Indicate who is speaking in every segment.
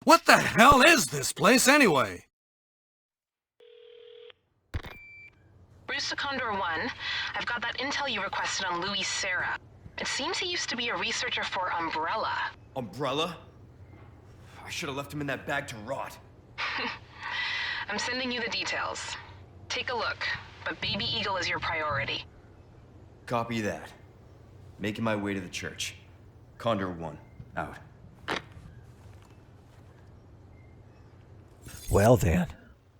Speaker 1: What the hell is this place anyway?
Speaker 2: Bruce to Condor 1. I've got that intel you requested on Louis Serra. It seems he used to be a researcher for Umbrella.
Speaker 3: Umbrella? I should have left him in that bag to rot.
Speaker 2: I'm sending you the details. Take a look, but Baby Eagle is your priority.
Speaker 3: Copy that. Making my way to the church. Condor 1, out.
Speaker 4: Well then,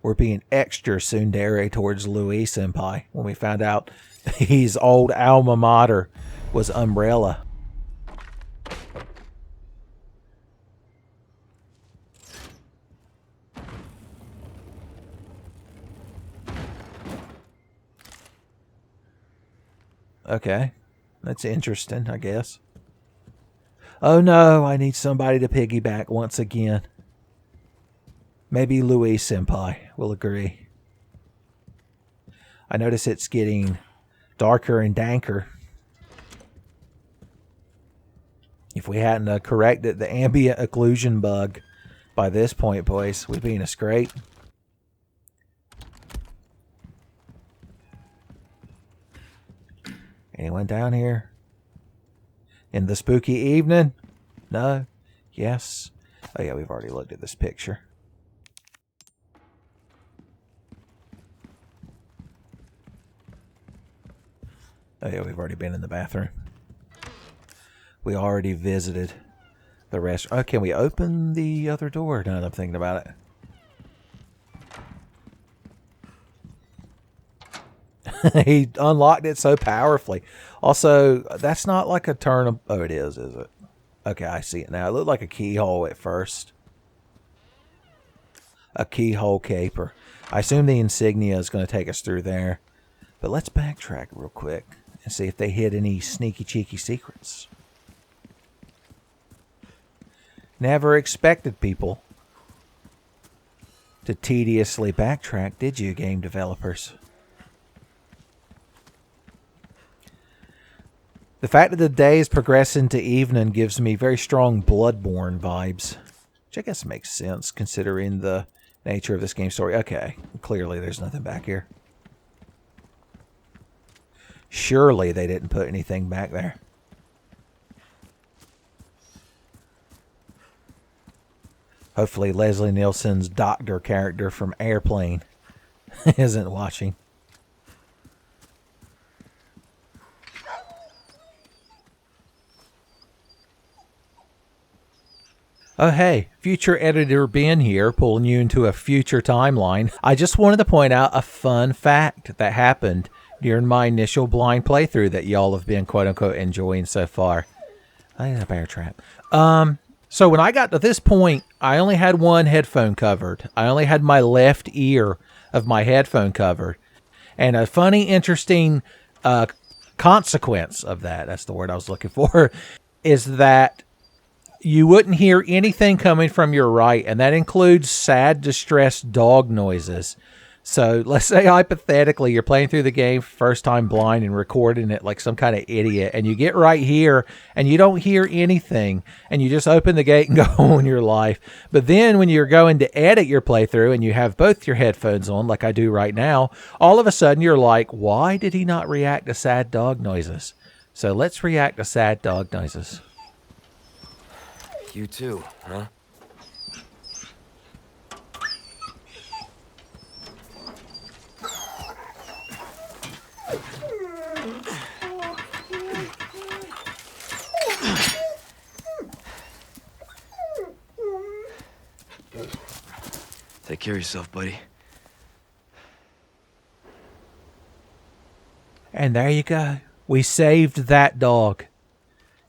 Speaker 4: we're being extra tsundere towards Louis Senpai when we found out his old alma mater was Umbrella. Okay, that's interesting, I guess. Oh no, I need somebody to piggyback once again. Maybe Louis Senpai will agree. I notice it's getting darker and danker. If we hadn't corrected the ambient occlusion bug by this point, boys, we'd be in a scrape. Anyone down here? In the spooky evening? No? Yes? Oh yeah, we've already looked at this picture. Oh yeah, we've already been in the bathroom. We already visited the rest. Oh, can we open the other door now that I'm thinking about it? He unlocked it so powerfully. Also, that's not like a turn. Oh, it is it? Okay, I see it now. It looked like a keyhole at first. A keyhole caper. I assume the insignia is going to take us through there. But let's backtrack real quick and see if they hid any sneaky, cheeky secrets. Never expected people to tediously backtrack, did you, game developers? The fact that the day is progressing to evening gives me very strong Bloodborne vibes, which I guess makes sense considering the nature of this game story. Okay, clearly there's nothing back here. Surely they didn't put anything back there. Hopefully Leslie Nielsen's doctor character from Airplane isn't watching. Oh hey, future editor Ben here, pulling you into a future timeline. I just wanted to point out a fun fact that happened during my initial blind playthrough that y'all have been quote-unquote enjoying so far. I need a bear trap. So when I got to this point, I only had one headphone covered. I only had my left ear of my headphone covered. And a funny, interesting consequence of that, that's the word I was looking for, is that you wouldn't hear anything coming from your right, and that includes sad, distressed dog noises. So let's say hypothetically you're playing through the game first time blind and recording it like some kind of idiot, and you get right here and you don't hear anything, and you just open the gate and go on your life. But then when you're going to edit your playthrough and you have both your headphones on like I do right now, all of a sudden you're like, why did he not react to sad dog noises? So let's react to sad dog noises.
Speaker 5: You too, huh? Take care of yourself, buddy.
Speaker 4: And there you go. We saved that dog.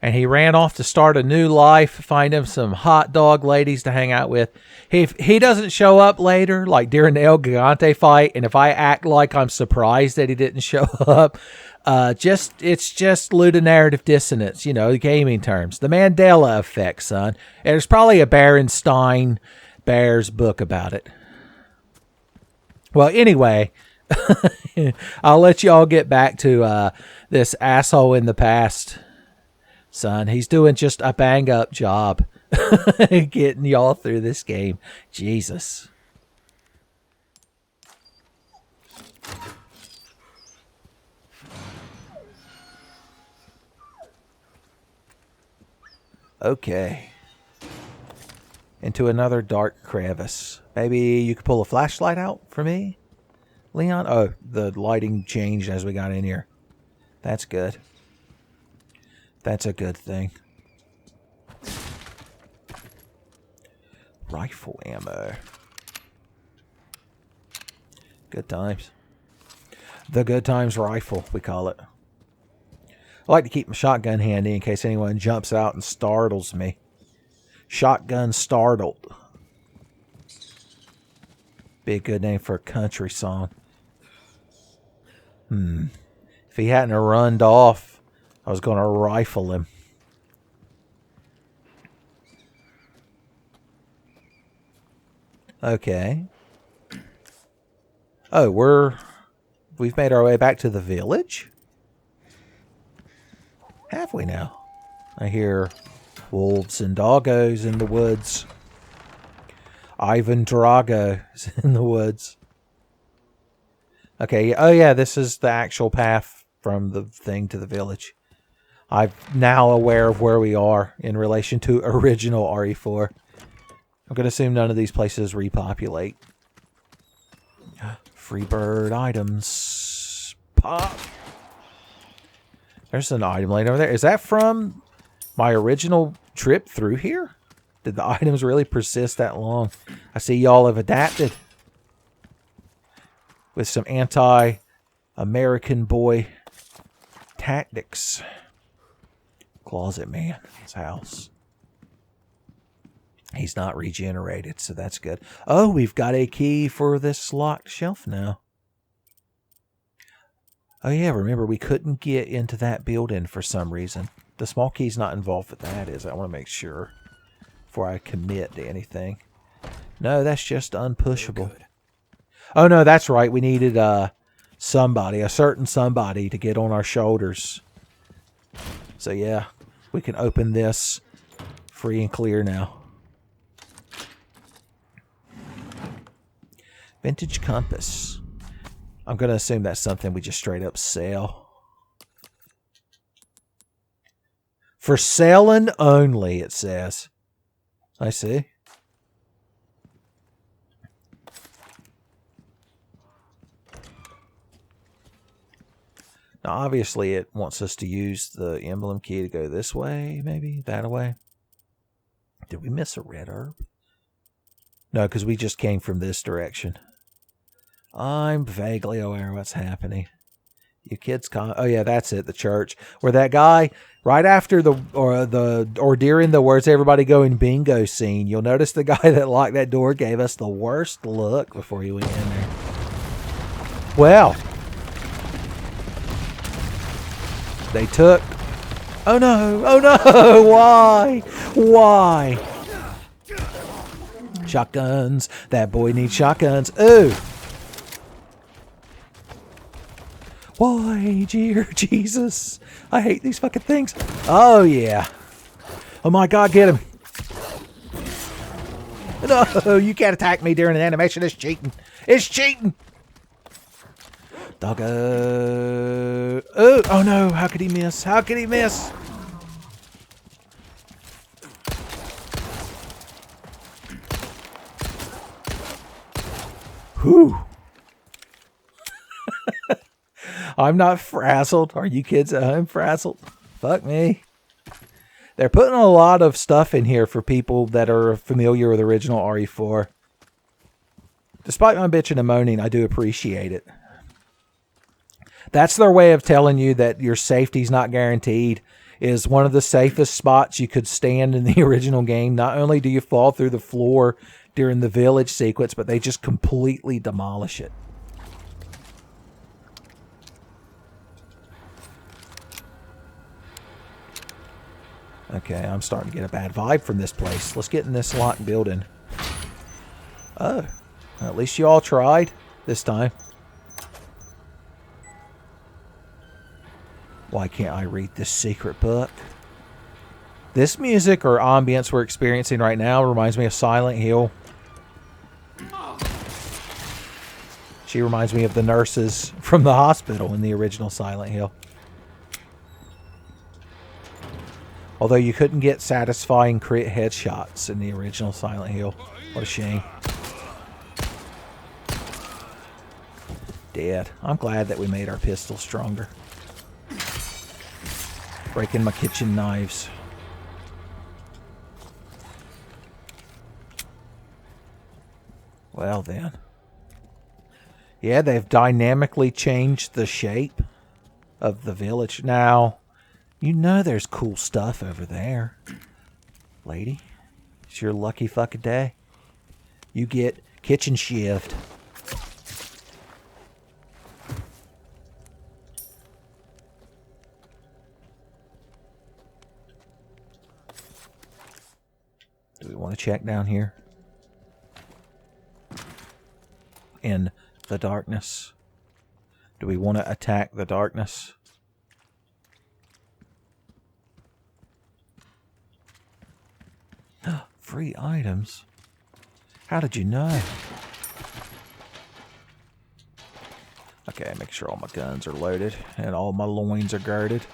Speaker 4: And he ran off to start a new life, find him some hot dog ladies to hang out with. If he doesn't show up later, like during the El Gigante fight, and if I act like I'm surprised that he didn't show up, it's just ludonarrative dissonance, you know, gaming terms. The Mandela effect, son. And there's probably a Berenstein Bears book about it. Well, anyway, I'll let you all get back to this asshole in the past. Son, he's doing just a bang-up job Getting y'all through this game. Jesus. Okay. Into another dark crevice. Maybe you could pull a flashlight out for me, Leon? Oh, the lighting changed as we got in here. That's good. That's a good thing. Rifle ammo. Good times. The good times rifle, we call it. I like to keep my shotgun handy in case anyone jumps out and startles me. Shotgun startled. Be a good name for a country song. If he hadn't runned off, I was going to rifle him. Okay. Oh, we've made our way back to the village? Have we now? I hear wolves and doggos in the woods. Ivan Drago's in the woods. Okay, oh yeah, this is the actual path from the thing to the village. I'm now aware of where we are in relation to original RE4. I'm going to assume none of these places repopulate. Free bird items. Pop! There's an item laying over there. Is that from my original trip through here? Did the items really persist that long? I see y'all have adapted. With some anti-American boy tactics. Closet man's house. He's not regenerated, so that's good. Oh, we've got a key for this locked shelf now. Oh yeah, remember we couldn't get into that building for some reason. The small key's not involved with that, is it? I want to make sure before I commit to anything. No, that's just unpushable. Oh no, that's right. We needed somebody, a certain somebody to get on our shoulders. So yeah, we can open this free and clear now. Vintage compass. I'm going to assume that's something we just straight up sell. For selling only, it says. I see. Now, obviously, it wants us to use the emblem key to go this way, maybe that way. Did we miss a red herb? No, because we just came from this direction. I'm vaguely aware of what's happening. You kids oh yeah, that's it, the church. Where that guy, right after or during the Where's Everybody Going bingo scene, you'll notice the guy that locked that door gave us the worst look before he went in there. Well, they took... Oh no! Oh no! Why? Why? Shotguns. That boy needs shotguns. Ooh! Why, dear Jesus? I hate these fucking things. Oh, yeah. Oh, my God, get him. No, you can't attack me during an animation. It's cheating. It's cheating. Doggo. Oh, no. How could he miss? How could he miss? Whew. I'm not frazzled. Are you kids at home frazzled? Fuck me. They're putting a lot of stuff in here for people that are familiar with original RE4. Despite my bitching and moaning, I do appreciate it. That's their way of telling you that your safety's not guaranteed. Is one of the safest spots you could stand in the original game. Not only do you fall through the floor during the village sequence, but they just completely demolish it. Okay, I'm starting to get a bad vibe from this place. Let's get in this locked building. Oh, at least you all tried this time. Why can't I read this secret book? This music or ambience we're experiencing right now reminds me of Silent Hill. She reminds me of the nurses from the hospital in the original Silent Hill. Although you couldn't get satisfying crit headshots in the original Silent Hill. What a shame. Dead. I'm glad that we made our pistol stronger. Breaking my kitchen knives. Well then. Yeah, they've dynamically changed the shape of the village. Now, you know there's cool stuff over there. Lady, it's your lucky fucking day. You get kitchen shivved. Do we want to check down here? In the darkness. Do we want to attack the darkness? Free items? How did you know? Okay, make sure all my guns are loaded and all my loins are guarded.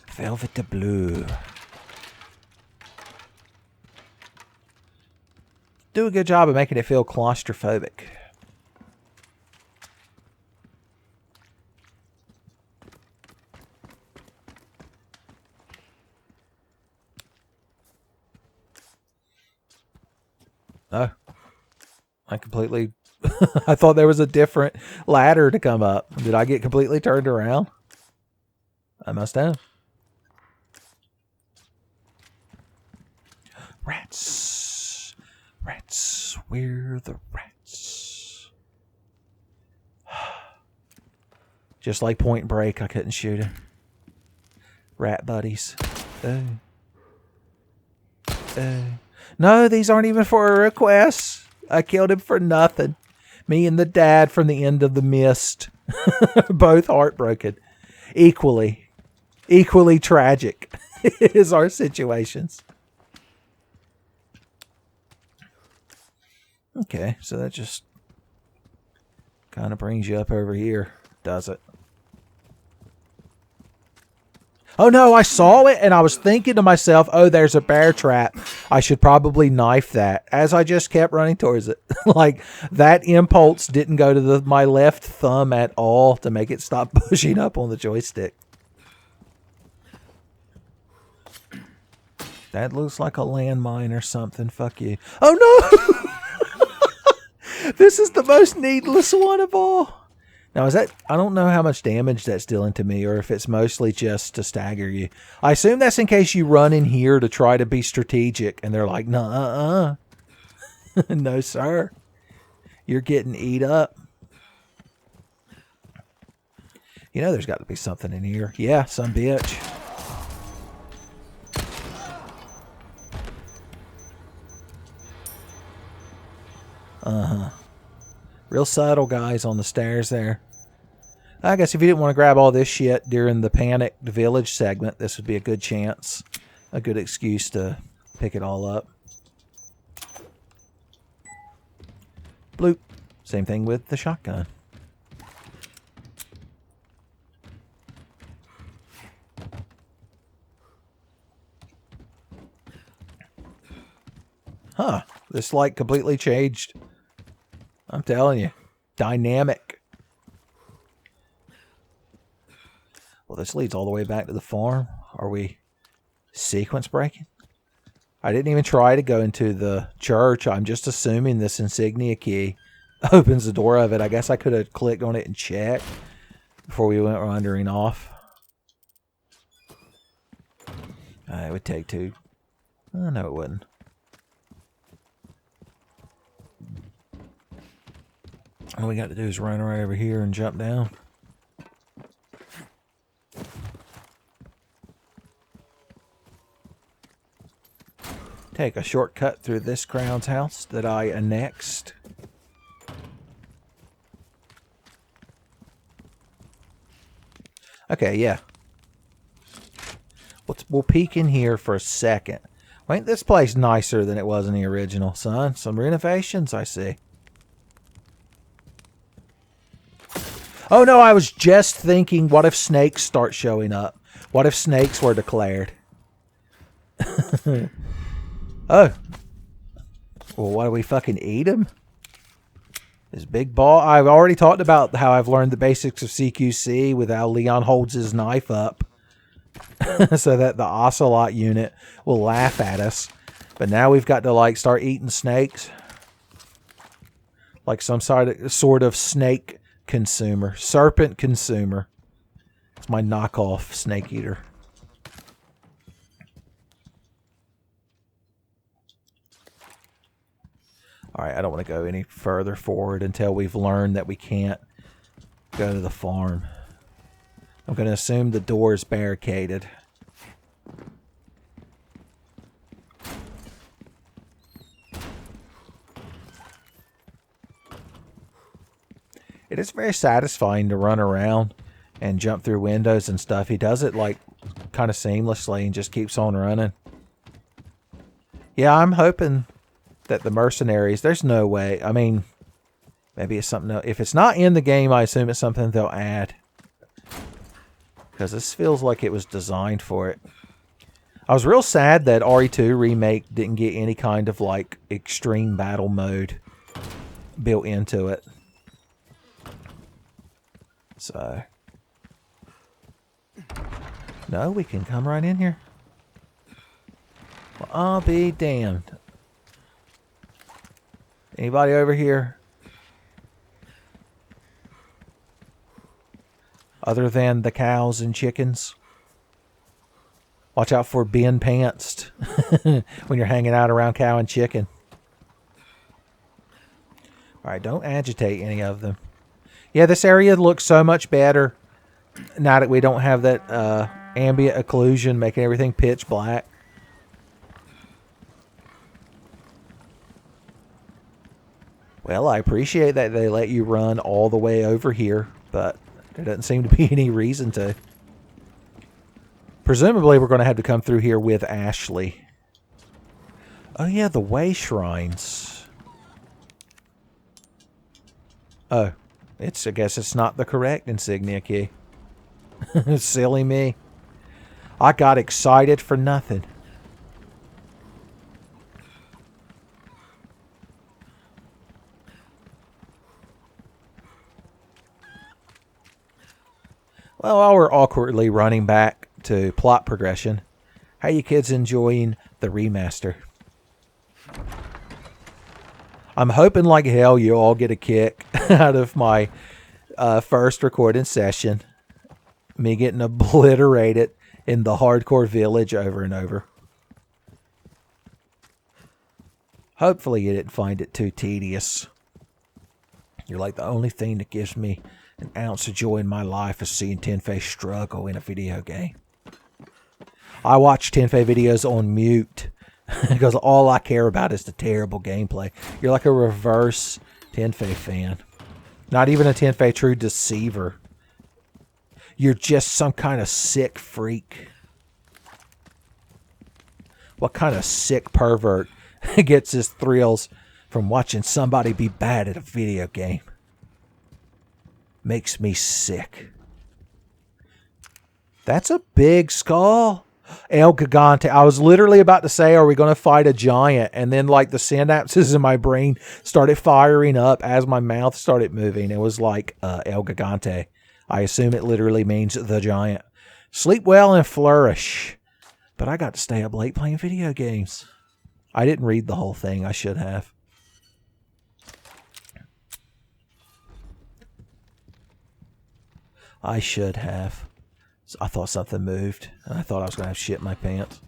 Speaker 4: Velvet blue. Do a good job of making it feel claustrophobic. Oh. I completely... I thought there was a different ladder to come up. Did I get completely turned around? I must have. Rats. Rats. We're the rats. Just like Point Break, I couldn't shoot him. Rat buddies. No, these aren't even for a request. I killed him for nothing. Me and the dad from the end of the mist. Both heartbroken. Equally tragic is our situations. Okay, so that just kind of brings you up over here, does it? Oh no, I saw it and I was thinking to myself, oh, there's a bear trap. I should probably knife that as I just kept running towards it. Like that impulse didn't go to my left thumb at all to make it stop pushing up on the joystick. That looks like a landmine or something. Fuck you. Oh no! This is the most needless one of all. Now, is that... I don't know how much damage that's dealing to me or if it's mostly just to stagger you. I assume that's in case you run in here to try to be strategic and they're like, no, no, sir. You're getting eat up. You know there's got to be something in here. Yeah, some bitch. Uh-huh. Real subtle guys on the stairs there. I guess if you didn't want to grab all this shit during the panicked village segment, this would be a good chance. A good excuse to pick it all up. Bloop. Same thing with the shotgun. Huh. This like completely changed. I'm telling you. Dynamic. Well, this leads all the way back to the farm. Are we sequence breaking? I didn't even try to go into the church. I'm just assuming this insignia key opens the door of it. I guess I could have clicked on it and checked before we went wandering off. It would take two. Oh, no, it wouldn't. All we got to do is run right over here and jump down. Take a shortcut through this crown's house that I annexed. okay, yeah. We'll peek in here for a second. Ain't this place nicer than it was in the original, son? Some renovations, I see. Oh no, I was just thinking, what if snakes start showing up? What if snakes were declared? Oh. Well, why do we fucking eat them? This big ball. I've already talked about how I've learned the basics of CQC with how Leon holds his knife up. So that the Ocelot unit will laugh at us. But now we've got to like start eating snakes. Like some sort of snake consumer. Serpent consumer. It's my knockoff snake eater. Alright, I don't want to go any further forward until we've learned that we can't go to the farm. I'm going to assume the door is barricaded. It is very satisfying to run around and jump through windows and stuff. He does it like kind of seamlessly and just keeps on running. Yeah, I'm hoping that the mercenaries, there's no way. I mean, maybe it's something else. If it's not in the game, I assume it's something they'll add. Because this feels like it was designed for it. I was real sad that RE2 Remake didn't get any kind of like extreme battle mode built into it. So. No, we can come right in here. Well, I'll be damned. Anybody over here? Other than the cows and chickens? Watch out for being pantsed when you're hanging out around cow and chicken. Alright, don't agitate any of them. Yeah, this area looks so much better now that we don't have that ambient occlusion making everything pitch black. Well, I appreciate that they let you run all the way over here, but there doesn't seem to be any reason to. Presumably, we're going to have to come through here with Ashley. Oh, yeah, the way shrines. Oh, I guess it's not the correct insignia key. Silly me. I got excited for nothing. Well, while we're awkwardly running back to plot progression, how you kids enjoying the remaster? I'm hoping like hell you all get a kick out of my first recording session. Me getting obliterated in the hardcore village over and over. Hopefully you didn't find it too tedious. You're like, the only thing that gives me an ounce of joy in my life is seeing Tenfey struggle in a video game. I watch Tenfey videos on mute because all I care about is the terrible gameplay. You're like a reverse Tenfey fan. Not even a Tenfey true deceiver. You're just some kind of sick freak. What kind of sick pervert gets his thrills from watching somebody be bad at a video game? Makes me sick. That's a big skull. El Gigante. I was literally about to say, are we going to fight a giant? And then like the synapses in my brain started firing up as my mouth started moving. It was like El Gigante. I assume it literally means the giant. Sleep well and flourish. But I got to stay up late playing video games. I didn't read the whole thing. I should have. I should have. I thought something moved. And I thought I was going to have shit in my pants.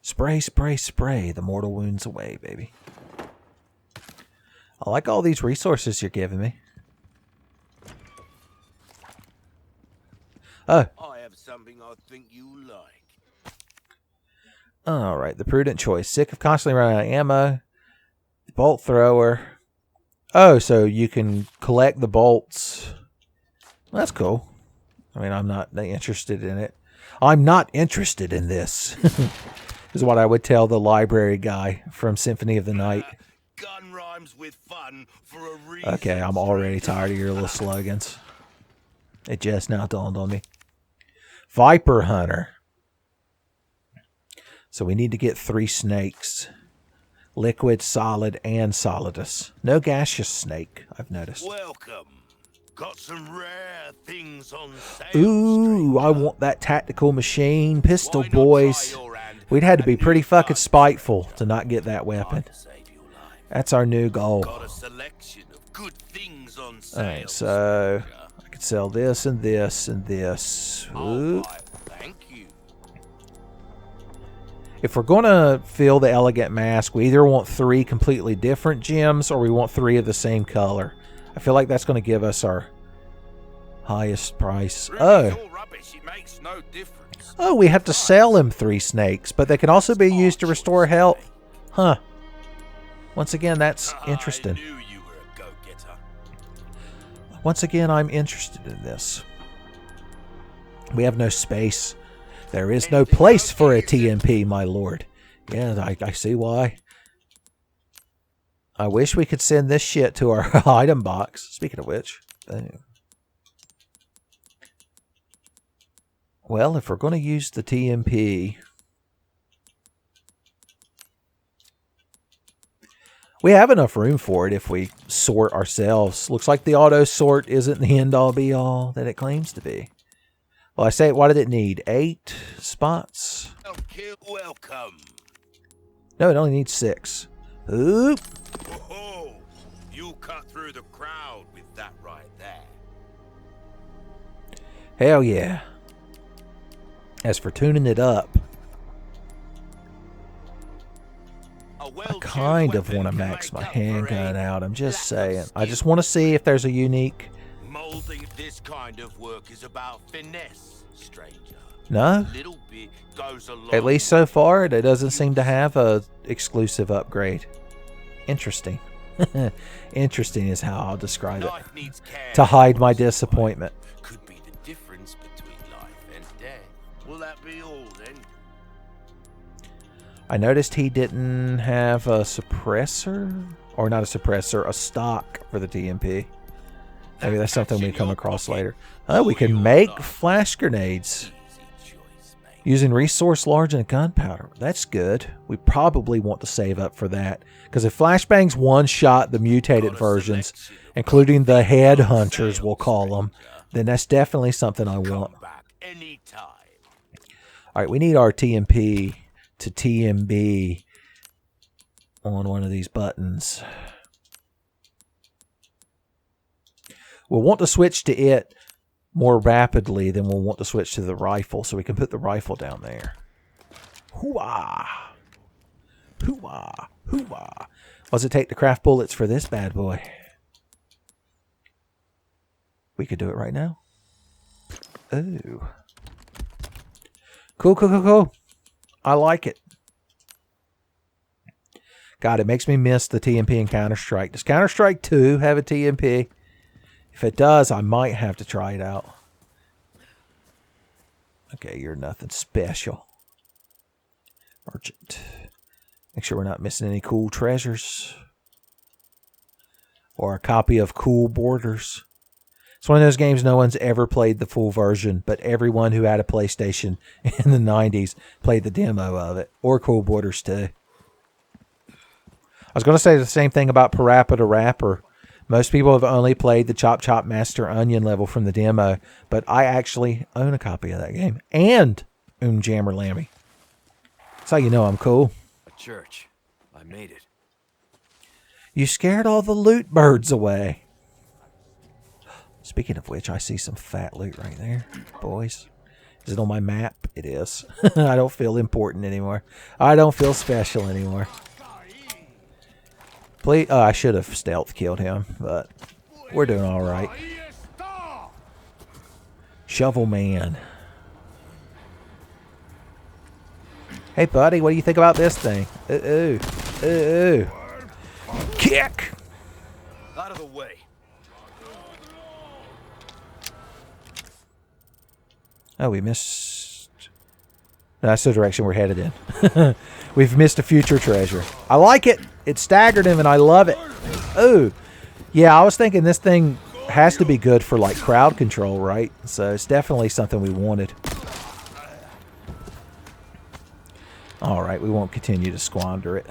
Speaker 4: Spray, spray, spray. The mortal wounds away, baby. I like all these resources you're giving me. Oh.
Speaker 6: I have something I think you like.
Speaker 4: Alright, the prudent choice. Sick of constantly running out of ammo. Bolt thrower. Oh, so you can collect the bolts. That's cool. I mean, I'm not interested in it. I'm not interested in this, is what I would tell the library guy from Symphony of the Night.
Speaker 6: Gun rhymes with fun for a reason.
Speaker 4: Okay, I'm already tired of your little slogans. It just now dawned on me. Viper Hunter. So we need to get 3 snakes. Liquid, solid, and solidus. No gaseous snake, I've noticed.
Speaker 6: Welcome. Got some rare things on sale.
Speaker 4: Ooh, I want that tactical machine pistol, boys. We'd had to be pretty fucking spiteful to not get that weapon. That's our new goal.
Speaker 6: Got a selection of good things on sale.
Speaker 4: Alright, so I could sell this and this and this. Ooh.
Speaker 6: Thank you.
Speaker 4: If we're going to fill the elegant mask, we either want 3 completely different gems or we want 3 of the same color. I feel like that's going to give us our highest price. Oh. Oh, we have to sell him 3 snakes, but they can also be used to restore health. Huh. Once again, that's interesting. Once again, I'm interested in this. We have no space. There is no place for a TMP, my lord. Yeah, I see why. I wish we could send this shit to our item box. Speaking of which. Well, if we're going to use the TMP... we have enough room for it if we sort ourselves. Looks like the auto sort isn't the end-all be-all that it claims to be. Well, I say, what did it need? 8 spots?
Speaker 6: Welcome.
Speaker 4: No, it only needs 6. Oop.
Speaker 6: Oh, you cut through the crowd with that right there.
Speaker 4: Hell yeah. As for tuning it up, I kind of want to max my handgun out. I'm just saying. I just want to see if there's a unique...
Speaker 6: Molding this kind of work is about finesse, stranger.
Speaker 4: No?
Speaker 6: Little bit goes a long
Speaker 4: At least so far, it doesn't seem to have a exclusive upgrade. Interesting. Interesting is how I'll describe it. To hide my disappointment.
Speaker 6: Could be the difference between life and death. Will that be all then?
Speaker 4: I noticed he didn't have a suppressor, or not a suppressor, a stock for the TMP. Maybe that's something we come across later. Oh, we can make flash grenades using resource large and gunpowder. That's good. We probably want to save up for that, because if flashbangs one-shot the mutated versions, including the headhunters, we'll call them, then that's definitely something I want. All right, we need our TMP to TMB on one of these buttons. We'll want to switch to it more rapidly than we'll want to switch to the rifle, so we can put the rifle down there. Hoo-ah! Hoo-ah! Hoo-ah! What does it take to craft bullets for this bad boy? We could do it right now. Ooh. Cool, cool, cool, cool. I like it. God, it makes me miss the TMP in Counter-Strike. Does Counter-Strike 2 have a TMP? If it does, I might have to try it out. Okay, you're nothing special. Merchant. Make sure we're not missing any cool treasures. Or a copy of Cool Borders. It's one of those games no one's ever played the full version, but everyone who had a PlayStation in the 90s played the demo of it. Or Cool Borders too. I was going to say the same thing about Parappa the Rapper. Most people have only played the Chop Chop Master Onion level from the demo, but I actually own a copy of that game. And Jammer Lammy. That's how you know I'm cool.
Speaker 5: A church. I made it.
Speaker 4: You scared all the loot birds away. Speaking of which, I see some fat loot right there, boys. Is it on my map? It is. I don't feel important anymore. I don't feel special anymore. Please, I should have stealth killed him, but we're doing all right. Shovel Man. Hey, buddy, what do you think about this thing? Ooh, ooh, ooh. Kick.
Speaker 6: Out of the way.
Speaker 4: Oh, we missed... That's the direction we're headed in. We've missed a future treasure. I like it. It staggered him, and I love it. Oh, yeah, I was thinking this thing has to be good for, like, crowd control, right? So it's definitely something we wanted. All right, we won't continue to squander it.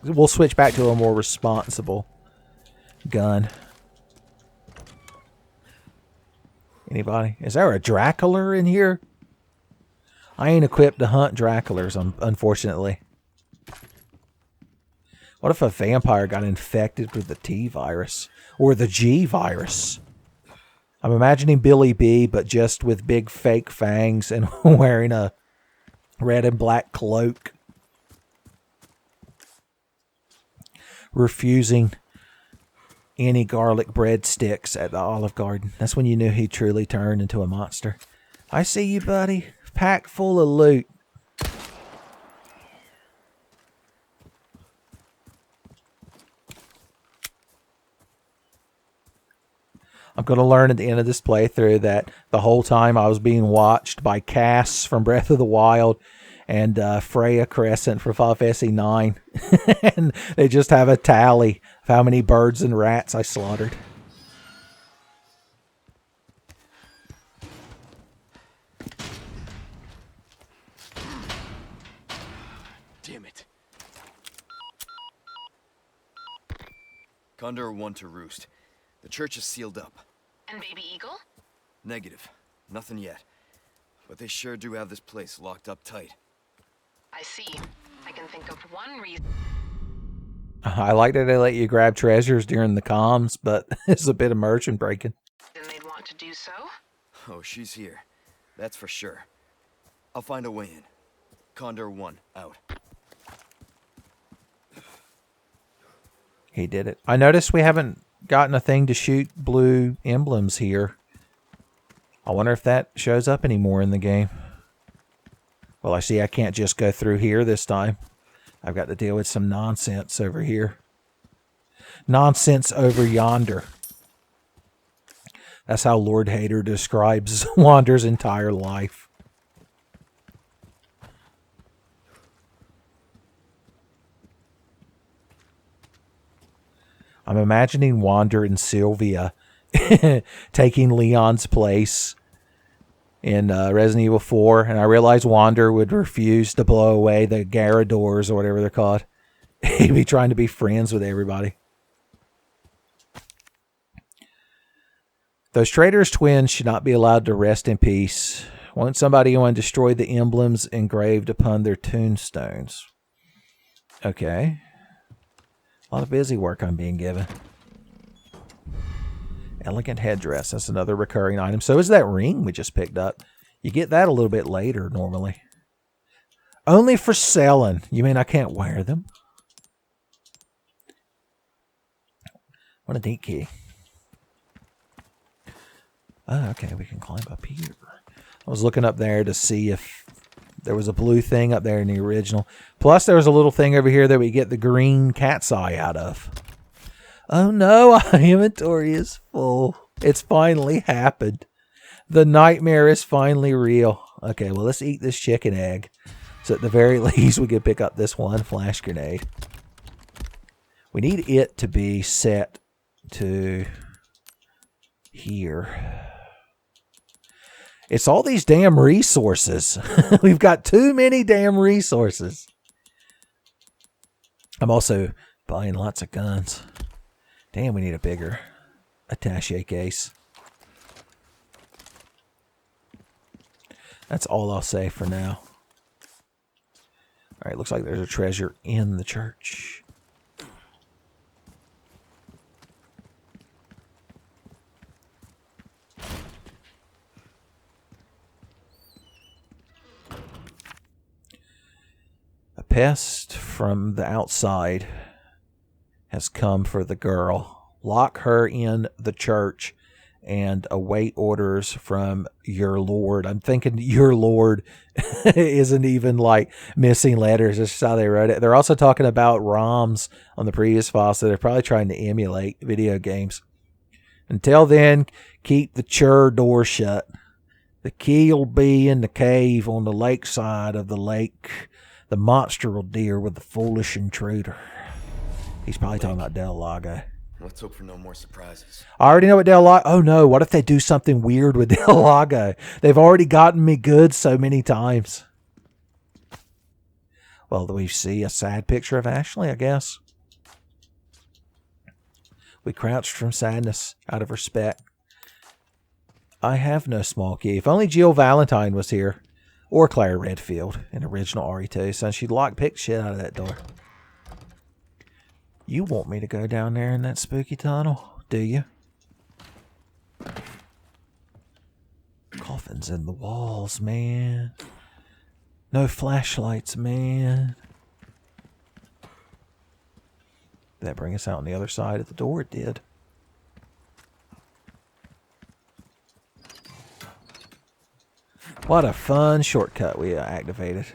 Speaker 4: We'll switch back to a more responsible gun. Anybody? Is there a Dracula in here? I ain't equipped to hunt Draculas, unfortunately. What if a vampire got infected with the T virus? Or the G virus? I'm imagining Billy B, but just with big fake fangs and wearing a red and black cloak. Refusing any garlic breadsticks at the Olive Garden. That's when you knew he truly turned into a monster. I see you, buddy. Packed full of loot. I'm going to learn at the end of this playthrough that the whole time I was being watched by Cass from Breath of the Wild and Freya Crescent from Final Fantasy 9. And they just have a tally of how many birds and rats I slaughtered.
Speaker 6: Damn it.
Speaker 3: Condor 1 to Roost. The church is sealed up.
Speaker 2: And Baby Eagle?
Speaker 3: Negative. Nothing yet. But they sure do have this place locked up tight.
Speaker 2: I see. I can think of one reason.
Speaker 4: I like that they let you grab treasures during the comms, but it's a bit immersion breaking.
Speaker 2: They'd want to do so?
Speaker 3: Oh, she's here. That's for sure. I'll find a way in. Condor 1, out.
Speaker 4: He did it. I noticed we haven't gotten a thing to shoot blue emblems here. I wonder if that shows up anymore in the game. Well, I see I can't just go through here this time. I've got to deal with some nonsense over here. Nonsense over yonder. That's how Lord Hader describes Wander's entire life. I'm imagining Wander and Sylvia taking Leon's place in Resident Evil 4, and I realized Wander would refuse to blow away the Garradors or whatever they're called. He'd be trying to be friends with everybody. Those traitors twins should not be allowed to rest in peace. Won't somebody want to destroy the emblems engraved upon their tombstones? Okay. A lot of busy work I'm being given. Elegant headdress. That's another recurring item. So is that ring we just picked up. You get that a little bit later normally. Only for selling. You mean I can't wear them? What a neat key. Oh, okay. We can climb up here. I was looking up there to see if there was a blue thing up there in the original. Plus, there was a little thing over here that we get the green cat's eye out of. Oh no, our inventory is full. It's finally happened. The nightmare is finally real. Okay, well, let's eat this chicken egg. So at the very least, we can pick up this one flash grenade. We need it to be set to here. It's all these damn resources. We've got too many damn resources. I'm also buying lots of guns. Damn, we need a bigger attaché case. That's all I'll say for now. Alright, looks like there's a treasure in the church. A pest from the outside has come for the girl. Lock her in the church and await orders from your lord. I'm thinking your lord isn't even like missing letters. That's just how they wrote it. They're also talking about ROMs on the previous file, so they're probably trying to emulate video games. Until then, keep the chur door shut. The key will be in the cave on the lakeside of the lake. The monster will deal with the foolish intruder. He's probably talking about Del Lago.
Speaker 3: Let's hope for no more surprises.
Speaker 4: I already know what Del Lago... Oh no, what if they do something weird with Del Lago? They've already gotten me good so many times. Well, we see a sad picture of Ashley, I guess. We crouched from sadness out of respect. I have no small key. If only Jill Valentine was here. Or Claire Redfield in original RE2. So she'd lockpick shit out of that door. You want me to go down there in that spooky tunnel, do you? Coffins in the walls, man. No flashlights, man. Did that bring us out on the other side of the door? It did. What a fun shortcut we activated.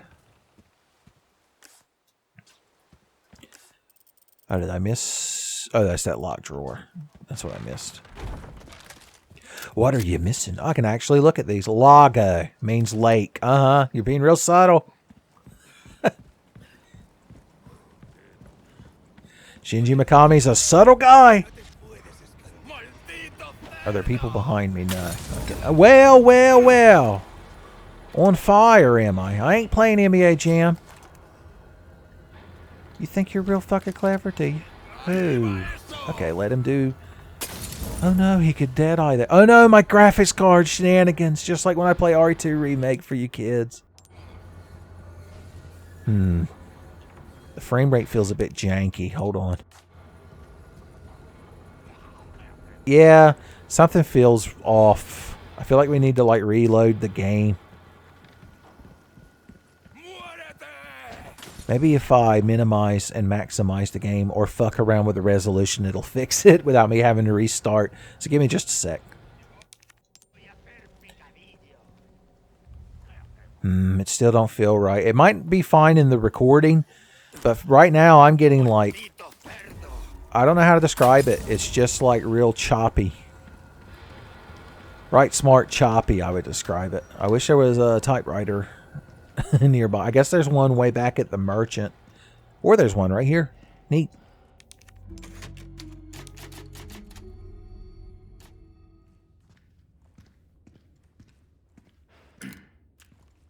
Speaker 4: Oh, did I miss? Oh, that's that locked drawer. That's what I missed. What are you missing? I can actually look at these. Lago means lake. Uh-huh. You're being real subtle. Shinji Mikami's a subtle guy. Are there people behind me? No. Okay. Well, well, well. On fire, am I? I ain't playing NBA Jam. You think you're real fucking clever, do you? Ooh. Okay, let him do... Oh no, he could dead-eye that. Oh no, my graphics card shenanigans. Just like when I play RE2 Remake for you kids. The frame rate feels a bit janky. Hold on. Yeah, something feels off. I feel like we need to like reload the game. Maybe if I minimize and maximize the game or fuck around with the resolution, it'll fix it without me having to restart. So give me just a sec. It still don't feel right. It might be fine in the recording, but right now I'm getting like... I don't know how to describe it. It's just like real choppy. Right smart choppy, I would describe it. I wish there was a typewriter nearby. I guess there's one way back at the merchant. Or there's one right here. Neat.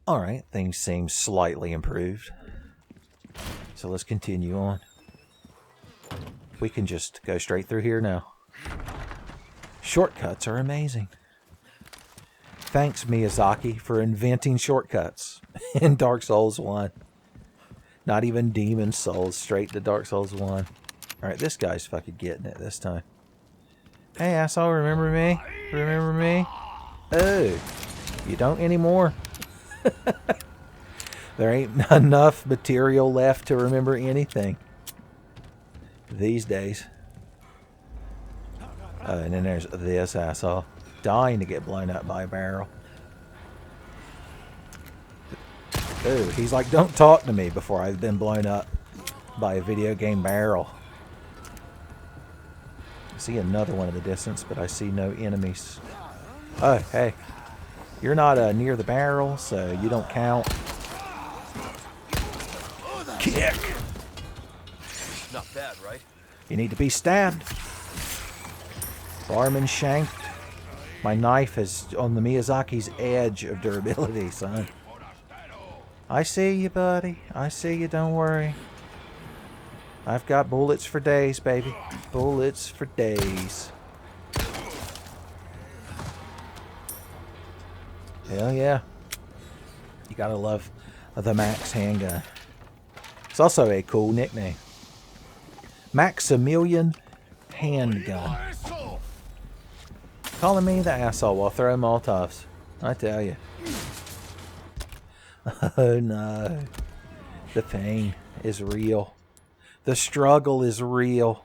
Speaker 4: Alright, things seem slightly improved. So let's continue on. We can just go straight through here now. Shortcuts are amazing. Thanks, Miyazaki, for inventing shortcuts in Dark Souls 1. Not even Demon Souls, straight to Dark Souls 1. Alright, this guy's fucking getting it this time. Hey, asshole, remember me? Remember me? Oh, you don't anymore. There ain't enough material left to remember anything these days. And then there's this asshole. Dying to get blown up by a barrel. Ooh, he's like, don't talk to me before I've been blown up by a video game barrel. I see another one in the distance, but I see no enemies. Oh, hey. You're not near the barrel, so you don't count. Kick!
Speaker 5: Not bad, right?
Speaker 4: You need to be stabbed. Arm and shanked. My knife is on the Miyazaki's edge of durability, son. I see you, buddy. I see you, don't worry. I've got bullets for days, baby. Bullets for days. Hell yeah. You gotta love the Max handgun. It's also a cool nickname. Maximilian Handgun. Calling me the asshole while throwing Molotovs. I tell you. Oh no. The pain is real. The struggle is real.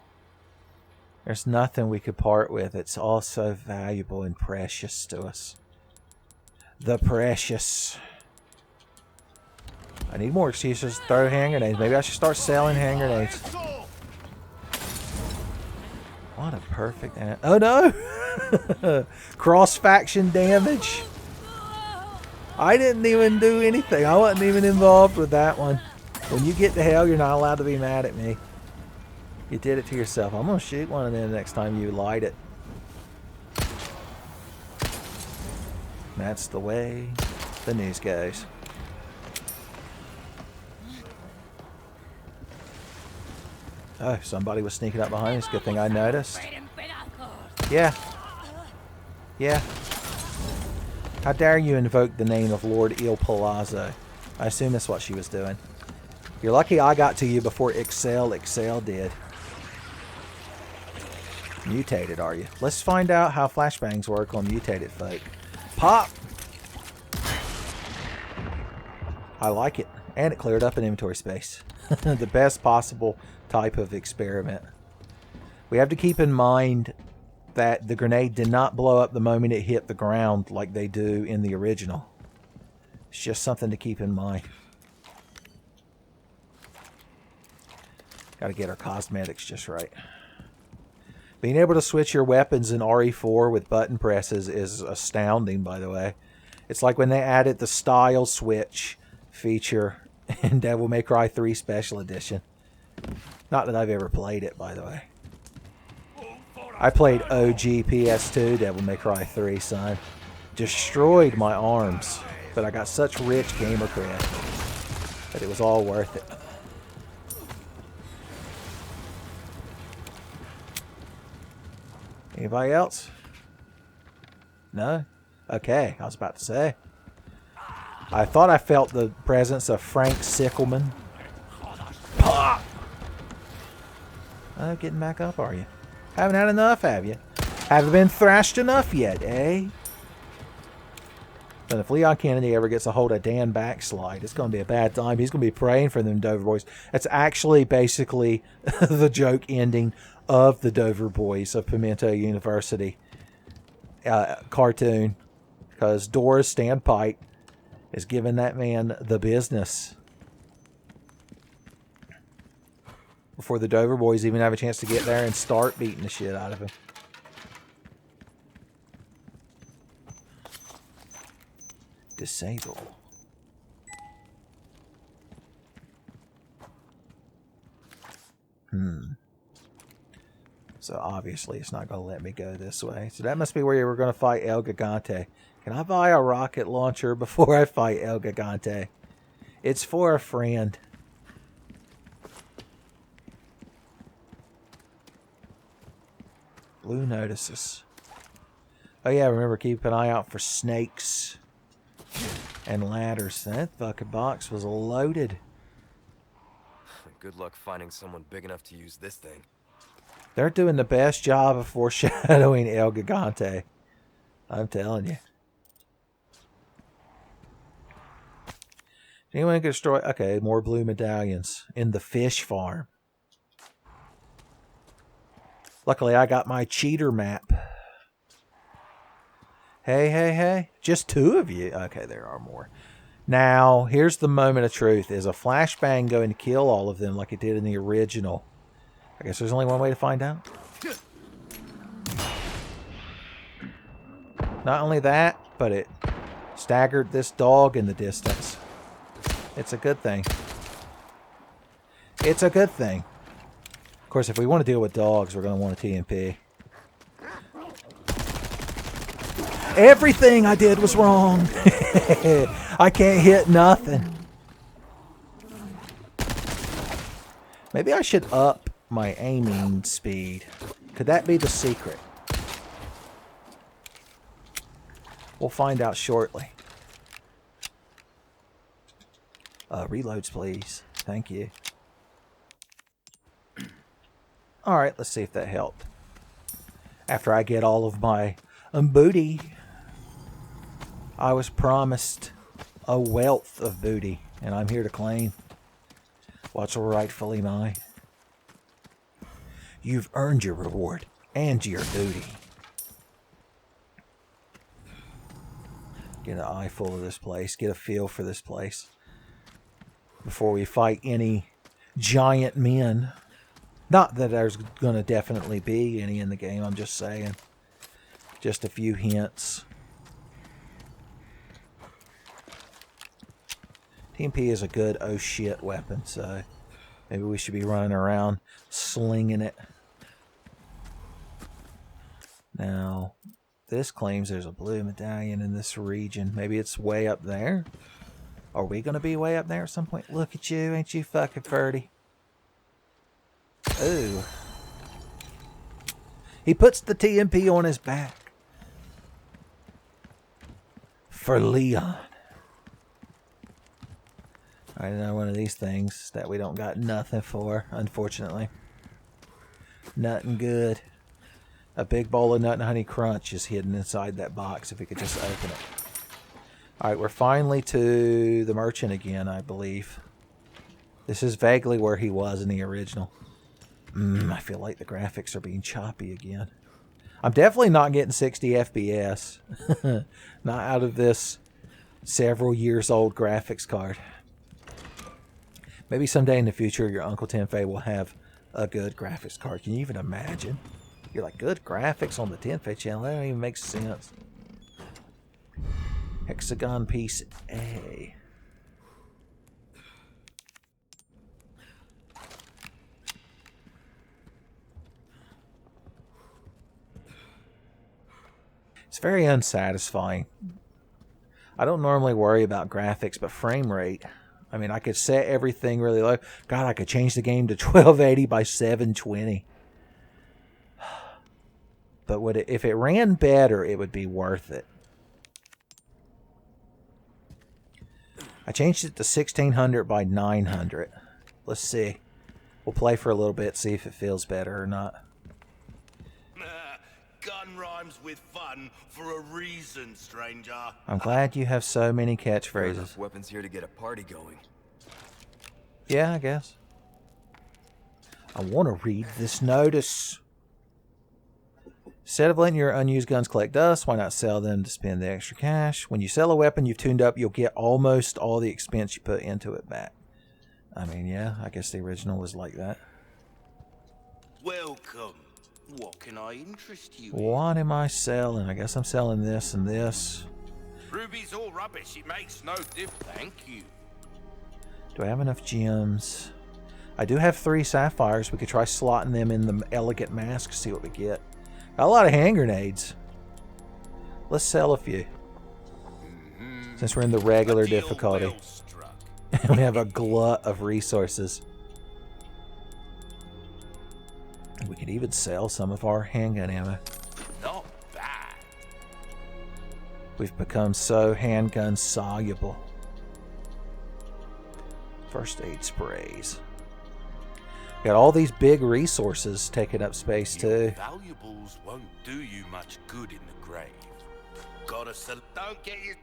Speaker 4: There's nothing we could part with. It's all so valuable and precious to us. The precious. I need more excuses to throw hand grenades. Maybe I should start selling hand grenades. What a perfect. Oh no! Cross-faction damage. I didn't even do anything. I wasn't even involved with that one. When you get to hell, you're not allowed to be mad at me. You did it to yourself. I'm going to shoot one of them next time you light it. That's the way the news goes. Oh, somebody was sneaking up behind me. It's a good thing I noticed. Yeah. Yeah. How dare you invoke the name of Lord Il Palazzo? I assume that's what she was doing. You're lucky I got to you before Excel did. Mutated, are you? Let's find out how flashbangs work on mutated folk. Pop! I like it. And it cleared up an inventory space. The best possible type of experiment. We have to keep in mind that the grenade did not blow up the moment it hit the ground like they do in the original. It's just something to keep in mind. Got to get our cosmetics just right. Being able to switch your weapons in RE4 with button presses is astounding, by the way. It's like when they added the style switch feature in Devil May Cry 3 Special Edition. Not that I've ever played it, by the way. I played OG PS2 Devil May Cry 3, son. Destroyed my arms, but I got such rich gamer cred that it was all worth it. Anybody else? No? Okay, I was about to say. I thought I felt the presence of Frank Sickelman. Pop! Oh, getting back up, are you? Haven't had enough, have you? Haven't been thrashed enough yet, eh? But if Leon Kennedy ever gets a hold of Dan Backslide, it's going to be a bad time. He's going to be praying for them Dover Boys. That's actually basically the joke ending of the Dover Boys of Pimento University cartoon. Because Doris Standpipe is giving that man the business before the Dover Boys even have a chance to get there and start beating the shit out of him. Disable. So obviously it's not going to let me go this way. So that must be where you were going to fight El Gigante. Can I buy a rocket launcher before I fight El Gigante? It's for a friend. Blue notices. Oh yeah, remember, keep an eye out for snakes and ladders. That fucking box was loaded.
Speaker 5: Good luck finding someone big enough to use this thing.
Speaker 4: They're doing the best job of foreshadowing El Gigante. I'm telling you. Anyone can destroy... Okay, more blue medallions in the fish farm. Luckily, I got my cheater map. Hey, hey, hey. Just two of you. Okay, there are more. Now, here's the moment of truth. Is a flashbang going to kill all of them like it did in the original? I guess there's only one way to find out. Not only that, but it staggered this dog in the distance. It's a good thing. It's a good thing. Of course, if we want to deal with dogs, we're going to want a TMP. Everything I did was wrong. I can't hit nothing. Maybe I should up my aiming speed. Could that be the secret? We'll find out shortly. Reloads, please. Thank you. Alright, let's see if that helped. After I get all of my booty, I was promised a wealth of booty, and I'm here to claim what's rightfully mine. You've earned your reward and your booty. Get an eye full of this place. Get a feel for this place before we fight any giant men Not that there's going to definitely be any in the game, I'm just saying. Just a few hints. TMP is a good oh shit weapon, so maybe we should be running around slinging it. Now, this claims there's a blue medallion in this region. Maybe it's way up there? Are we going to be way up there at some point? Look at you, ain't you fucking Ferdy? Ooh. He puts the TMP on his back. For Leon. I know one of these things that we don't got nothing for, unfortunately. Nothing good. A big bowl of Nut and Honey Crunch is hidden inside that box if we could just open it. Alright, we're finally to the merchant again, I believe. This is vaguely where he was in the original. I feel like the graphics are being choppy again. I'm definitely not getting 60 FPS. Not out of this several years old graphics card. Maybe someday in the future your Uncle Tenfey will have a good graphics card. Can you even imagine? You're like, good graphics on the Tenfey channel? That don't even make sense. Hexagon piece A. It's very unsatisfying. I don't normally worry about graphics, but frame rate. I mean, I could set everything really low. God, I could change the game to 1280 by 720. But would it, if it ran better, it would be worth it. I changed it to 1600 by 900. Let's see. We'll play for a little bit, see if it feels better or not.
Speaker 6: Gun rhymes with fun for a reason, stranger.
Speaker 4: I'm glad you have so many catchphrases.
Speaker 5: Enough weapons here to get a party going.
Speaker 4: Yeah, I guess. I want to read this notice. Instead of letting your unused guns collect dust, why not sell them to spend the extra cash? When you sell a weapon you've tuned up, you'll get almost all the expense you put into it back. I mean, yeah, I guess the original was like that.
Speaker 6: Welcome. What can I interest you in?
Speaker 4: What am I selling? I guess I'm selling this and this.
Speaker 6: Ruby's all rubbish. It makes no difference. Thank you.
Speaker 4: Do I have enough gems? I do have 3 sapphires. We could try slotting them in the elegant mask, see what we get. Got a lot of hand grenades. Let's sell a few. Since we're in the regular difficulty. We have a glut of resources. We could even sell some of our handgun ammo.
Speaker 6: Not bad.
Speaker 4: We've become so handgun soluble. First aid sprays. Got all these big resources taking up space too.
Speaker 6: Valuables won't do you much good in the grave. Gotta sell. Don't get you.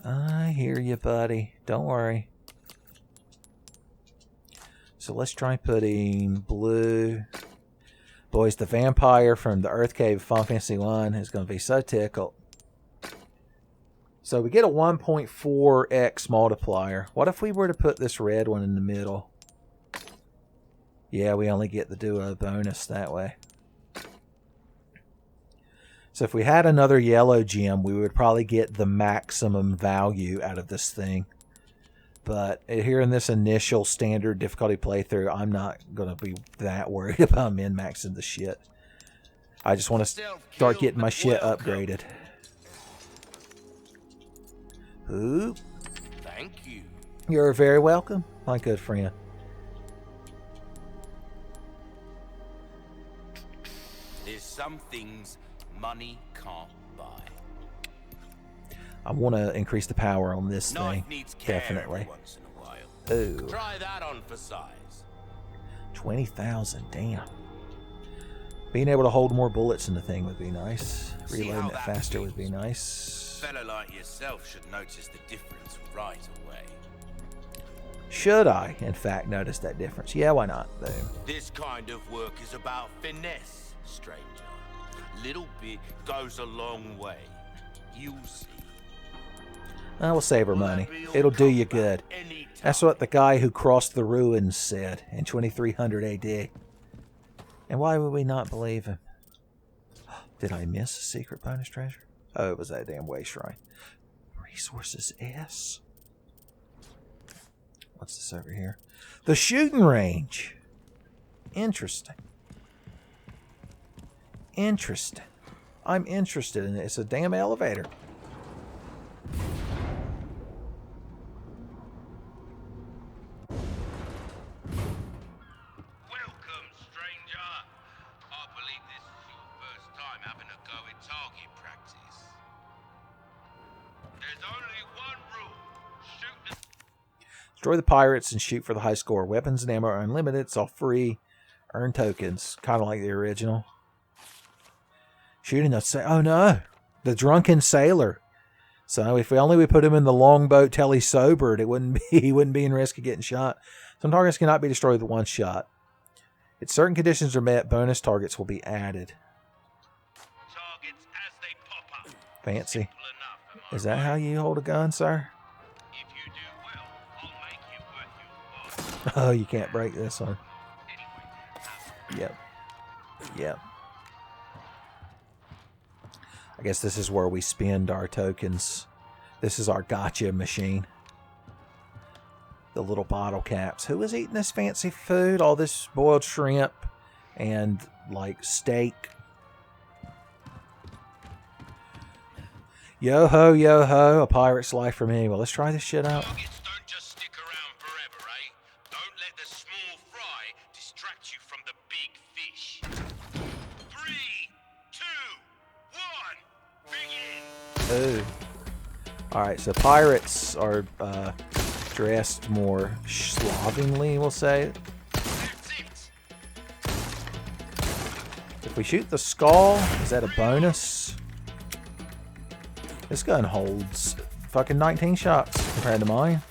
Speaker 4: I hear you, buddy. Don't worry. So let's try putting blue. Boys, the vampire from the Earth Cave of Final Fantasy 1 is going to be so tickled. So we get a 1.4x multiplier. What if we were to put this red one in the middle? Yeah, we only get the duo bonus that way. So if we had another yellow gem, we would probably get the maximum value out of this thing. But here in this initial standard difficulty playthrough, I'm not going to be that worried about min-maxing the shit. I just want to start getting my shit upgraded. Oop.
Speaker 6: Thank you.
Speaker 4: You're very welcome, my good friend.
Speaker 6: There's some things money can't buy.
Speaker 4: I want to increase the power on this
Speaker 6: Knife
Speaker 4: thing.
Speaker 6: needs care
Speaker 4: Definitely.
Speaker 6: every once in a while.
Speaker 4: Ooh.
Speaker 6: Try that on for size.
Speaker 4: 20,000, damn. Being able to hold more bullets in the thing would be nice.
Speaker 6: See
Speaker 4: Reloading
Speaker 6: how
Speaker 4: it
Speaker 6: that
Speaker 4: faster
Speaker 6: feels.
Speaker 4: would be nice.
Speaker 6: A fellow like yourself should notice the difference right away.
Speaker 4: Should I, in fact, notice that difference? Yeah, why not? Boom.
Speaker 6: This kind of work is about finesse, stranger. Little bit goes a long way. You'll see.
Speaker 4: We'll save her money. It'll do you good.
Speaker 6: Any
Speaker 4: That's what the guy who crossed the ruins said in 2300 AD. And why would we not believe him? Did I miss a secret bonus treasure? Oh, it was that damn way shrine. Resources S. What's this over here? The shooting range. Interesting. Interesting. I'm interested in it. It's a damn elevator.
Speaker 6: Welcome, stranger. I believe this is your first time having a go at target practice. There's only one rule. Shoot the...
Speaker 4: Destroy the pirates and shoot for the high score. Weapons and ammo are unlimited. It's all free. Earn tokens. Kind of like the original. Shooting the... Oh no! The drunken sailor. So if we only put him in the longboat till he's sobered, he wouldn't be in risk of getting shot. Some targets cannot be destroyed with one shot. If certain conditions are met, bonus targets will be added.
Speaker 6: Targets as they pop up.
Speaker 4: Fancy.
Speaker 6: Simple enough, am I
Speaker 4: Is that
Speaker 6: right?
Speaker 4: how you hold a gun, sir?
Speaker 6: If you do well, I'll make it worth your while.
Speaker 4: Oh, you can't break this one.
Speaker 6: Anyway,
Speaker 4: Yep. Yep. I guess this is where we spend our tokens. This is our gotcha machine. The little bottle caps. Who was eating this fancy food? All this boiled shrimp and like steak. Yo ho, yo ho, a pirate's life for me. Well, let's try this shit out.
Speaker 6: targets don't just stick around forever, eh? Don't let the small fry distract you from the big fish. 3, 2, 1, begin!
Speaker 4: Ooh. Alright, so pirates are dressed more slovenly, we'll say.
Speaker 6: That's it!
Speaker 4: If we shoot the skull, is that a bonus? This gun holds fucking 19 shots compared to mine.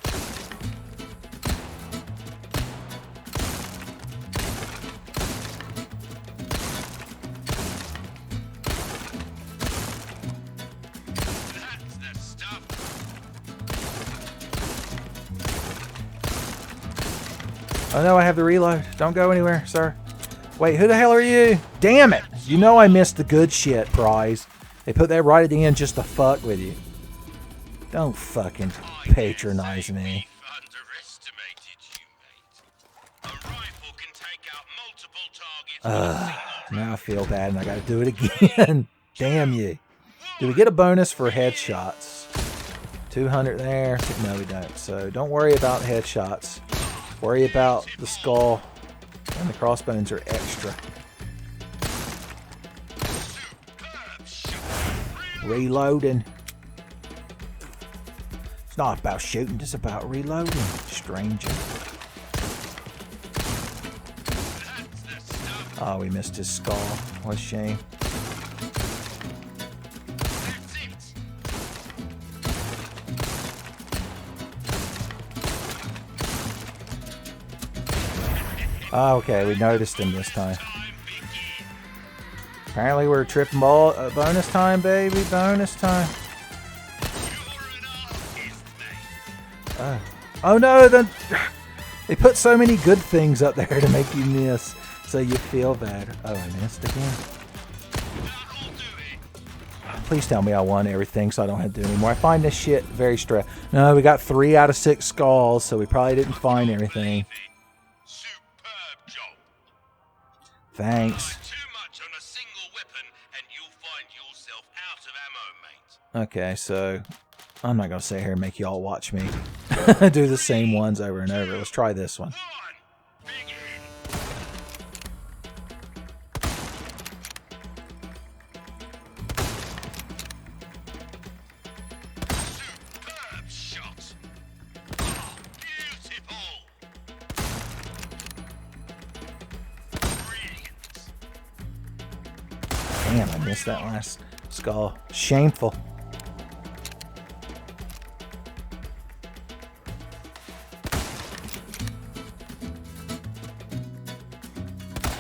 Speaker 6: That's the stuff.
Speaker 4: Oh no, I have the reload. Don't go anywhere, sir. Wait, who the hell are you? Damn it! You know I missed the good shit prize. They put that right at the end just to fuck with you. Don't fucking patronize me.
Speaker 6: We've underestimated you, mate. A rifle can take out multiple targets.
Speaker 4: Now I feel bad and I gotta do it again. Damn you. Do we get a bonus for headshots? 200 there. No, we don't. So don't worry about headshots. Worry about the skull. And the crossbones are extra. Reloading. It's not about shooting, it's about reloading, stranger. Oh, we missed his skull. What a shame. Oh, okay, we noticed him this time. Apparently we're tripping ball. Bonus time, baby. Bonus time. Oh no, they put so many good things up there to make you miss. So you feel bad. Oh, I missed again. Please tell me I won everything so I don't have to do anymore. I find this shit very stressful. No, we got 3 out of 6 skulls, so we probably didn't find everything.
Speaker 6: Superb job.
Speaker 4: Thanks.
Speaker 6: Too much on a single weapon and you'll find yourself out of ammo, mate.
Speaker 4: Okay, so I'm not going to sit here and make y'all watch me do the same ones over and over. Let's try this one.
Speaker 6: Begin. Superb shot. Oh, beautiful. Brilliant.
Speaker 4: Damn, I missed that last skull. Shameful.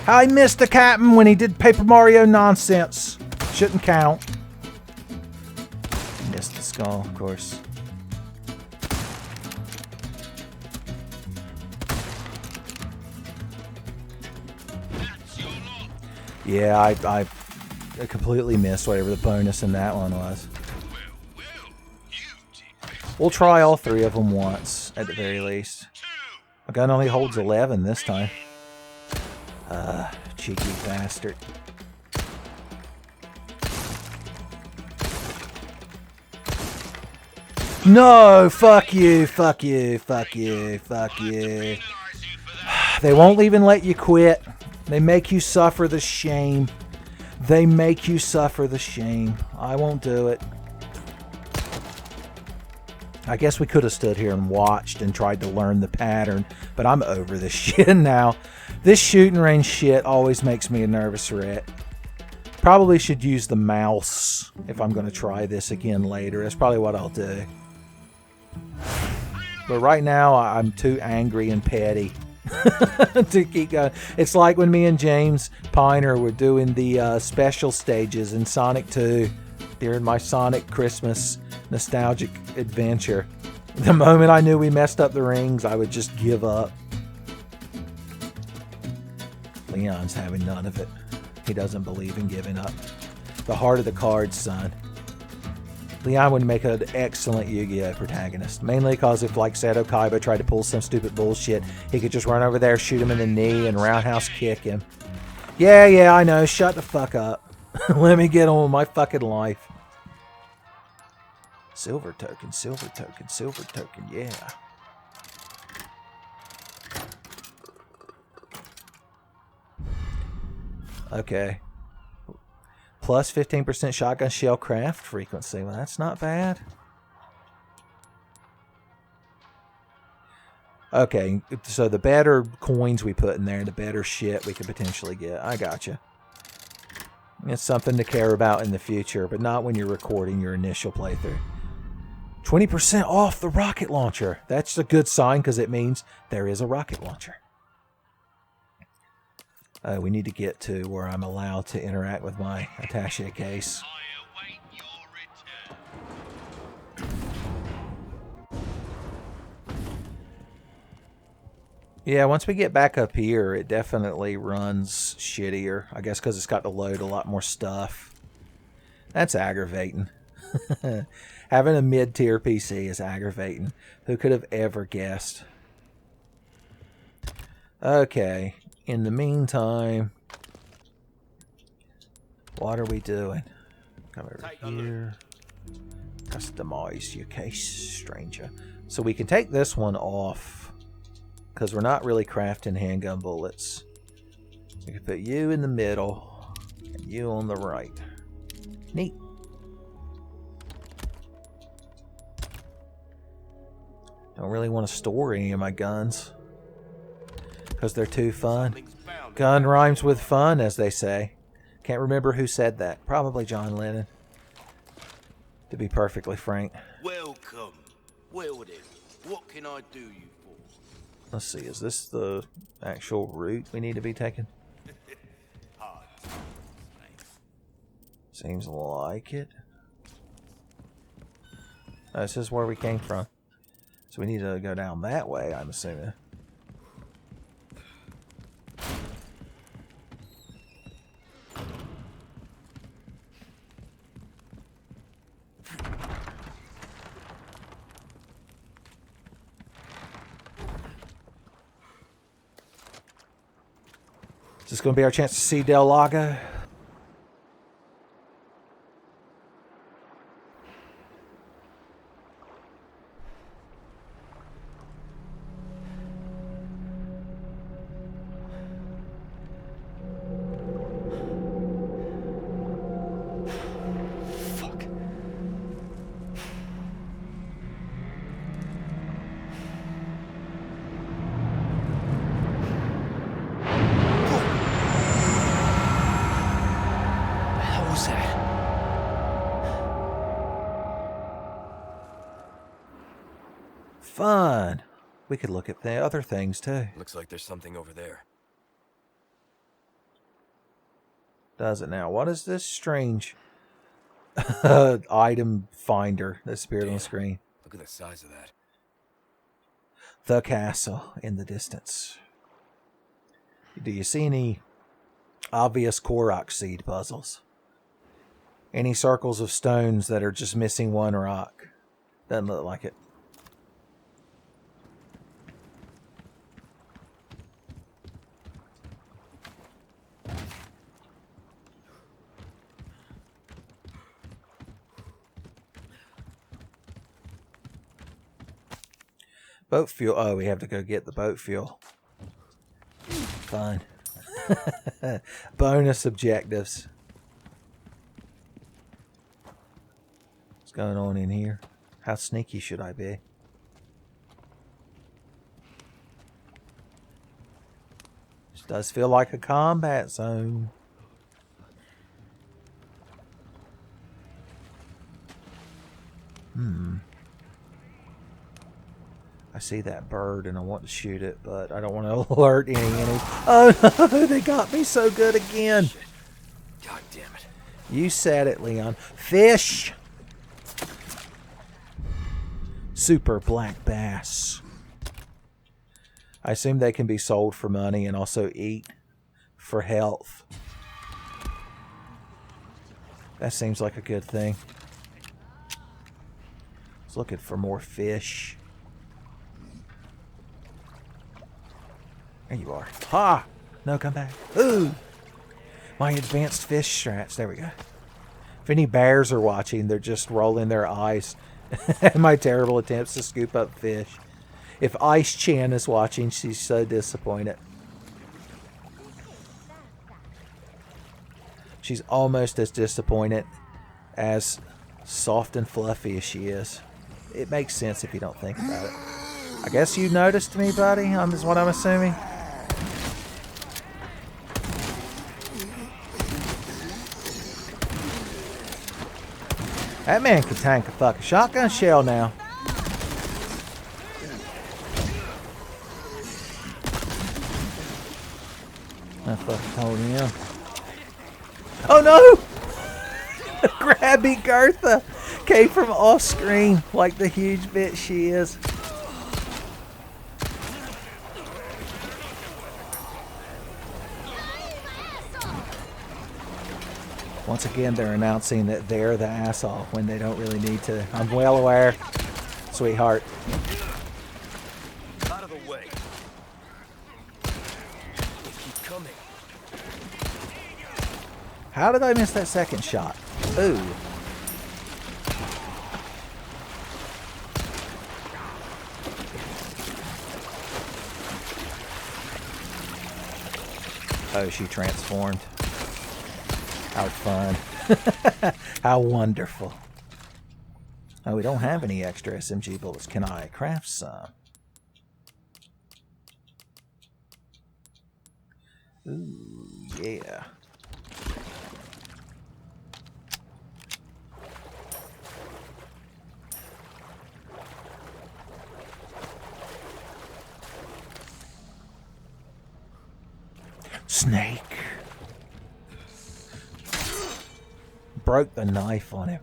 Speaker 4: I missed the captain when he did Paper Mario nonsense. Shouldn't count. Missed the skull, of course. Yeah, I completely missed whatever the bonus in that one was. We'll try all 3 of them once, at the very least. My gun only holds 11 this time. Cheeky bastard. No! Fuck you, fuck you, fuck you, fuck you. They won't even let you quit. They make you suffer the shame. They make you suffer the shame. I won't do it. I guess we could have stood here and watched and tried to learn the pattern, but I'm over this shit now. This shooting range shit always makes me a nervous wreck. Probably should use the mouse if I'm going to try this again later. That's probably what I'll do. But right now, I'm too angry and petty to keep going. It's like when me and James Piner were doing the special stages in Sonic 2 during my Sonic Christmas nostalgic adventure. The moment I knew we messed up the rings, I would just give up. Leon's having none of it. He doesn't believe in giving up. The heart of the cards, son. Leon would make an excellent Yu-Gi-Oh! Protagonist. Mainly because if, like, Seto Kaiba tried to pull some stupid bullshit, he could just run over there, shoot him in the knee, and roundhouse kick him. Yeah, I know. Shut the fuck up. Let me get on with my fucking life. Silver token, silver token, silver token, yeah. Okay. Plus 15% shotgun shell craft frequency. Well, that's not bad. Okay, so the better coins we put in there, the better shit we could potentially get. I gotcha. It's something to care about in the future, but not when you're recording your initial playthrough. 20% off the rocket launcher. That's a good sign because it means there is a rocket launcher. We need to get to where I'm allowed to interact with my attaché case. Yeah, once we get back up here, it definitely runs shittier. I guess because it's got to load a lot more stuff. That's aggravating. Having a mid-tier PC is aggravating. Who could have ever guessed? Okay. In the meantime, what are we doing? Come over here. Customize your case, stranger. So we can take this one off because we're not really crafting handgun bullets. We can put you in the middle and you on the right. Neat. Don't really want to store any of my guns because they're too fun. Gun rhymes with fun, as they say. Can't remember who said that. Probably John Lennon, to be perfectly frank.
Speaker 6: Welcome. Well then, what can I do you for?
Speaker 4: Let's see, is this the actual route we need to be taking? Seems like it. Oh, this is where we came from. So we need to go down that way, I'm assuming. Is this going to be our chance to see Del Lago? Fun. We could look at the other things too.
Speaker 5: Looks like there's something over there.
Speaker 4: Does it now? What is this strange item finder that's appeared on the screen?
Speaker 5: Look at the size of that.
Speaker 4: The castle in the distance. Do you see any Obvious Korok seed puzzles. Any circles of stones that are just missing one rock. Doesn't look like it. Boat fuel. Oh, we have to go get the boat fuel. Fun. Bonus objectives. What's going on in here? How sneaky should I be? This does feel like a combat zone. I see that bird and I want to shoot it, but I don't want to alert any. Oh no, they got me so good again.
Speaker 5: God damn it.
Speaker 4: You said it, Leon. Fish! Super black bass. I assume they can be sold for money and also eat for health. That seems like a good thing. I was looking for more fish. There you are. Ha! No, come back. Ooh! My advanced fish strats. There we go. If any bears are watching, they're just rolling their eyes at my terrible attempts to scoop up fish. If Ice Chan is watching, she's so disappointed. She's almost as disappointed as soft and fluffy as she is. It makes sense if you don't think about it. I guess you noticed me, buddy, is what I'm assuming. That man can tank a fucking shotgun shell now. I fucking told him. Oh no! Grabby Gertha came from off screen like the huge bitch she is. Once again, they're announcing that they're the asshole when they don't really need to. I'm well aware, sweetheart.
Speaker 5: Out of the way. Keep coming.
Speaker 4: How did I miss that second shot? Ooh. Oh, she transformed. How fun. How wonderful. Oh, we don't have any extra SMG bullets. Can I craft some? Ooh, yeah. Snake. Broke the knife on him.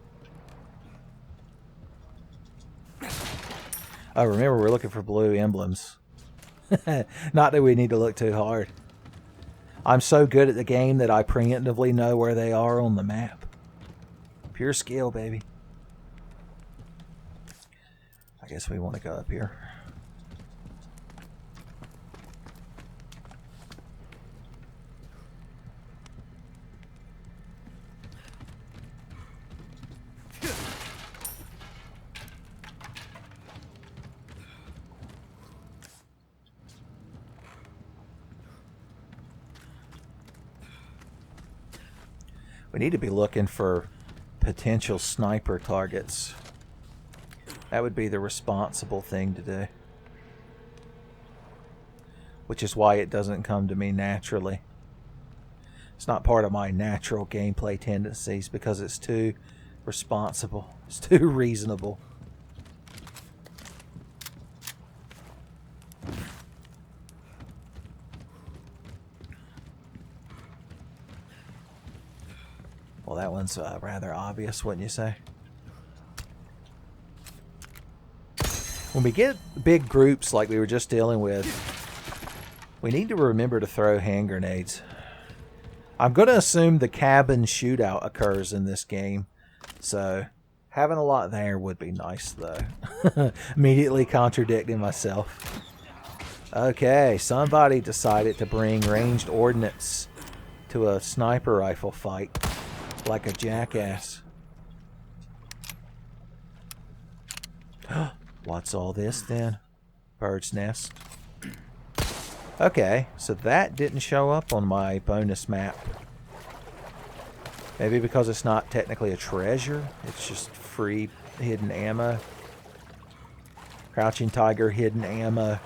Speaker 4: Oh, remember, we're looking for blue emblems. Not that we need to look too hard. I'm so good at the game that I preemptively know where they are on the map. Pure skill, baby. I guess we want to go up here. We need to be looking for potential sniper targets. That would be the responsible thing to do. Which is why it doesn't come to me naturally. It's not part of my natural gameplay tendencies because it's too responsible. It's too reasonable. Well, that one's rather obvious, wouldn't you say? When we get big groups like we were just dealing with, we need to remember to throw hand grenades. I'm going to assume the cabin shootout occurs in this game. So, having a lot there would be nice, though. Immediately contradicting myself. Okay, somebody decided to bring ranged ordnance to a sniper rifle fight. Like a jackass. What's all this, then? Bird's nest. Okay, so that didn't show up on my bonus map. Maybe because it's not technically a treasure. It's just free hidden ammo. Crouching Tiger hidden ammo.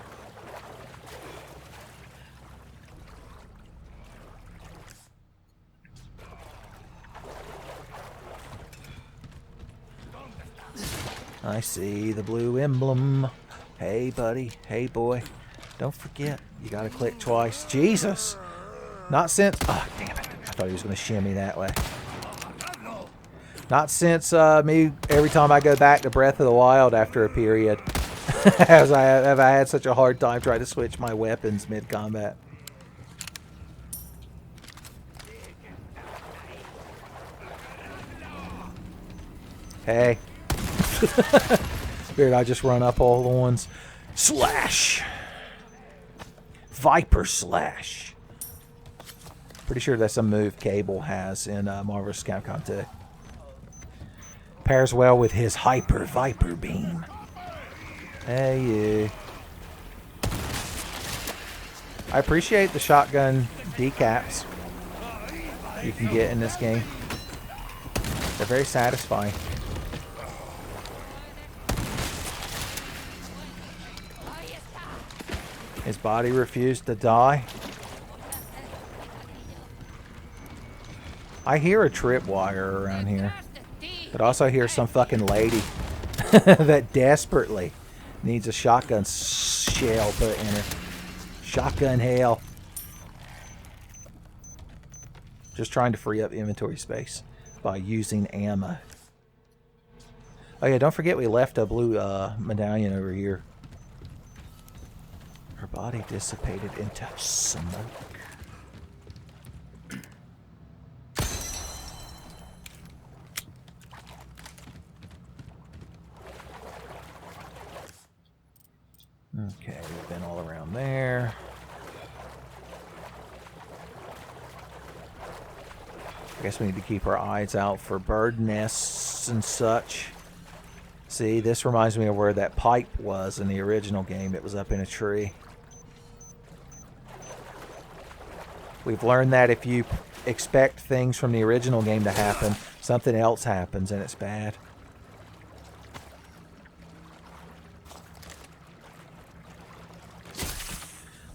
Speaker 4: I see the blue emblem. Hey, buddy. Hey, boy. Don't forget, you gotta click twice. Jesus! Not since... Oh, damn it. I thought he was going to shimmy that way. Not since me, every time I go back to Breath of the Wild after a period. Have I had such a hard time trying to switch my weapons mid-combat. Hey. Weird, I just run up all the ones. Slash! Viper Slash. Pretty sure that's a move Cable has in Marvel's Capcom 2. Pairs well with his Hyper Viper Beam. Hey, you. I appreciate the shotgun decaps you can get in this game. They're very satisfying. His body refused to die. I hear a tripwire around here. But also hear some fucking lady that desperately needs a shotgun shell put in her. Shotgun hell. Just trying to free up inventory space by using ammo. Oh yeah, don't forget we left a blue medallion over here. Her body dissipated into smoke. Okay, we've been all around there. I guess we need to keep our eyes out for bird nests and such. See, this reminds me of where that pipe was in the original game. It was up in a tree. We've learned that if you expect things from the original game to happen, something else happens and it's bad.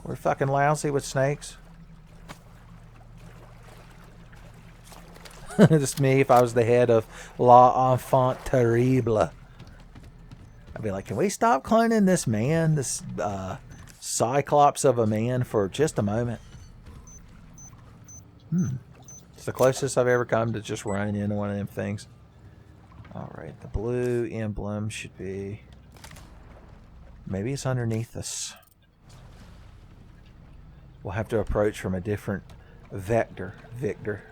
Speaker 4: We're fucking lousy with snakes. Just me if I was the head of La Enfant Terrible. I'd be like, can we stop cloning this man, this cyclops of a man for just a moment? It's the closest I've ever come to just running into one of them things. Alright, the blue emblem should be... Maybe it's underneath us. We'll have to approach from a different vector, Victor.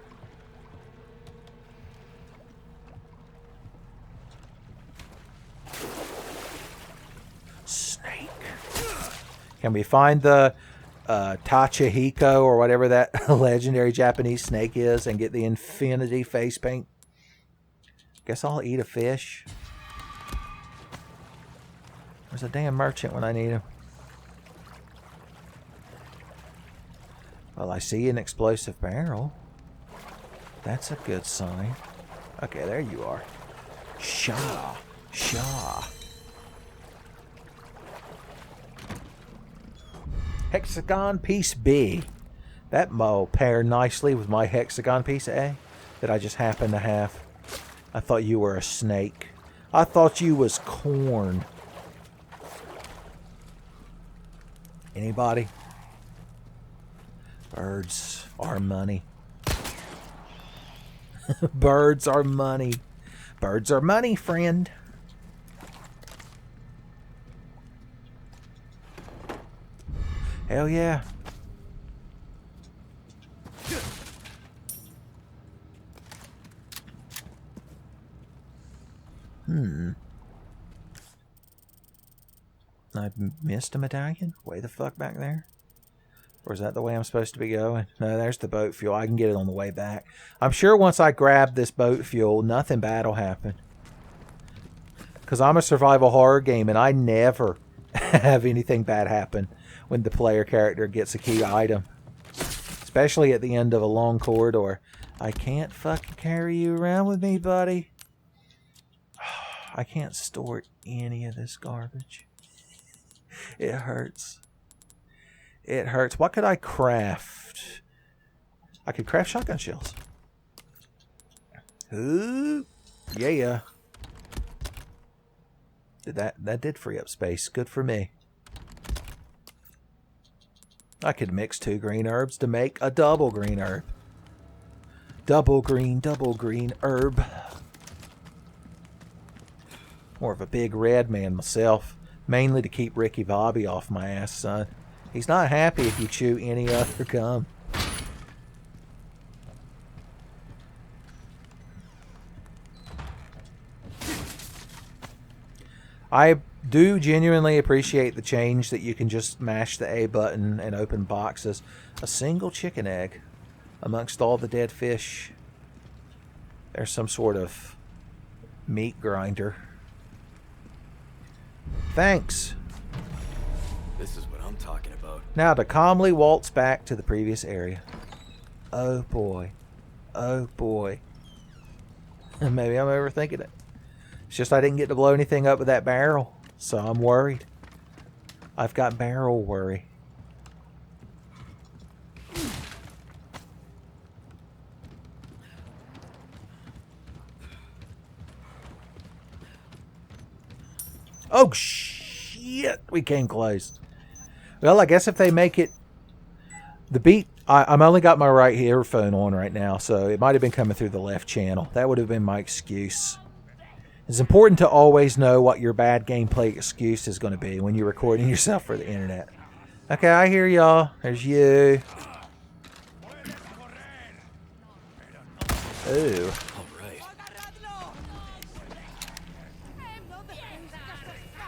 Speaker 4: Snake. Can we find the Tachihiko or whatever that legendary Japanese snake is and get the infinity face paint? Guess I'll eat a fish. Where's a damn merchant when I need him? Well, I see an explosive barrel. That's a good sign. Okay, there you are. Shaw. Shaw. Hexagon piece B. That will pair nicely with my hexagon piece A that I just happen to have. I thought you were a snake. I thought you was corn. Anybody? Birds are money. Birds are money. Birds are money, friend. Hell yeah. I missed a medallion? Way the fuck back there? Or is that the way I'm supposed to be going? No, there's the boat fuel. I can get it on the way back. I'm sure once I grab this boat fuel, nothing bad will happen. Because I'm a survival horror game, and I never have anything bad happen when the player character gets a key item. Especially at the end of a long corridor. I can't fucking carry you around with me, buddy. I can't store any of this garbage. It hurts. It hurts. What could I craft? I could craft shotgun shells. Ooh, yeah. That did free up space. Good for me. I could mix 2 green herbs to make a double green herb. Double green herb. More of a big red man myself. Mainly to keep Ricky Bobby off my ass, son. He's not happy if you chew any other gum. I do genuinely appreciate the change that you can just mash the A button and open boxes. A single chicken egg amongst all the dead fish. There's some sort of meat grinder. Thanks.
Speaker 5: This is what I'm talking about.
Speaker 4: Now to calmly waltz back to the previous area. Oh boy. Oh boy. Maybe I'm overthinking it. It's just I didn't get to blow anything up with that barrel, so I'm worried. I've got barrel worry. Oh shit, we came close. Well, I guess if they make it the beat, I'm only got my right earphone on right now, so it might have been coming through the left channel. That would have been my excuse. It's important to always know what your bad gameplay excuse is going to be when you're recording yourself for the internet. Okay, I hear y'all. There's you. Ooh.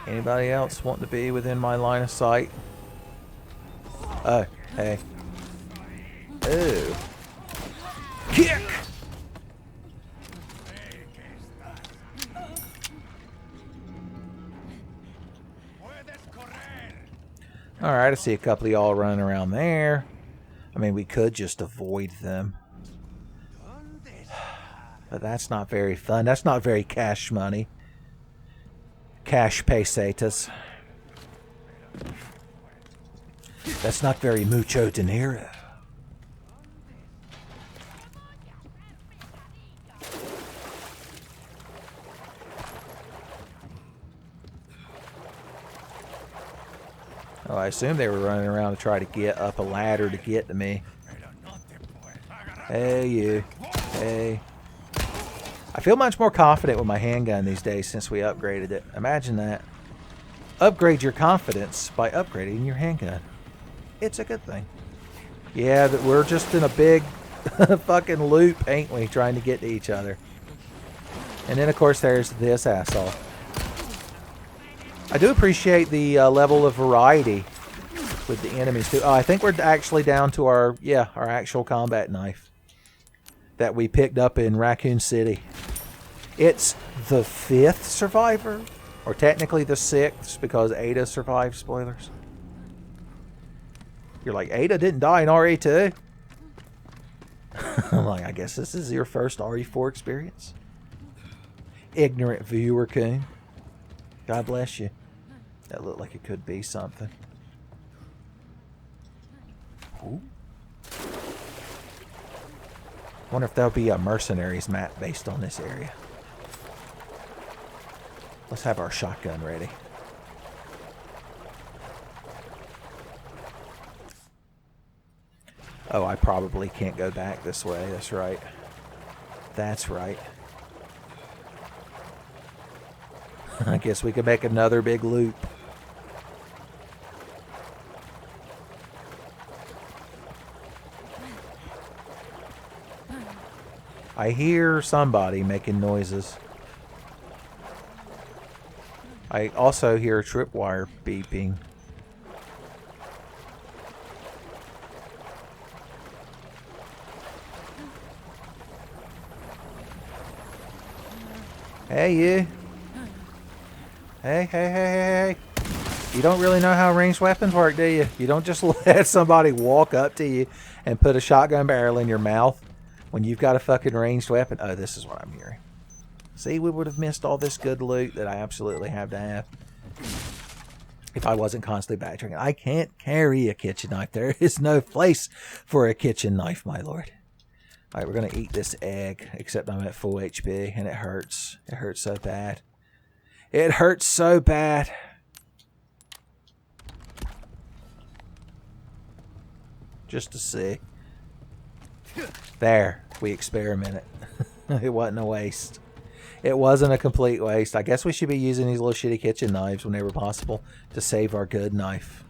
Speaker 4: Anybody else want to be within my line of sight? Oh, hey. Ooh. Kick! Alright, I see a couple of y'all running around there. I mean, we could just avoid them. But that's not very fun. That's not very cash money. Cash pesetas. That's not very mucho dinero. Oh, I assume they were running around to try to get up a ladder to get to me. Hey, you. Hey. I feel much more confident with my handgun these days since we upgraded it. Imagine that. Upgrade your confidence by upgrading your handgun. It's a good thing. Yeah, that we're just in a big fucking loop, ain't we? Trying to get to each other. And then, of course, there's this asshole. I do appreciate the level of variety with the enemies, too. Oh, I think we're actually down to our actual combat knife that we picked up in Raccoon City. It's the 5th survivor, or technically the 6th, because Ada survived, spoilers. You're like, Ada didn't die in RE2? I'm like, I guess this is your first RE4 experience. Ignorant viewer coon. God bless you. That looked like it could be something. Ooh. Wonder if there'll be a mercenaries map based on this area. Let's have our shotgun ready. Oh, I probably can't go back this way. That's right. That's right. I guess we could make another big loop. I hear somebody making noises. I also hear a tripwire beeping. Hey, you. Hey. You don't really know how ranged weapons work, do you? You don't just let somebody walk up to you and put a shotgun barrel in your mouth when you've got a fucking ranged weapon. Oh, this is what I'm hearing. See, we would have missed all this good loot that I absolutely have to have if I wasn't constantly backtracking. I can't carry a kitchen knife. There is no place for a kitchen knife, my lord. Alright, we're going to eat this egg, except I'm at full HP, and it hurts. It hurts so bad. It hurts so bad. Just to see. There, we experimented. It wasn't a waste. It wasn't a complete waste. I guess we should be using these little shitty kitchen knives whenever possible to save our good knife.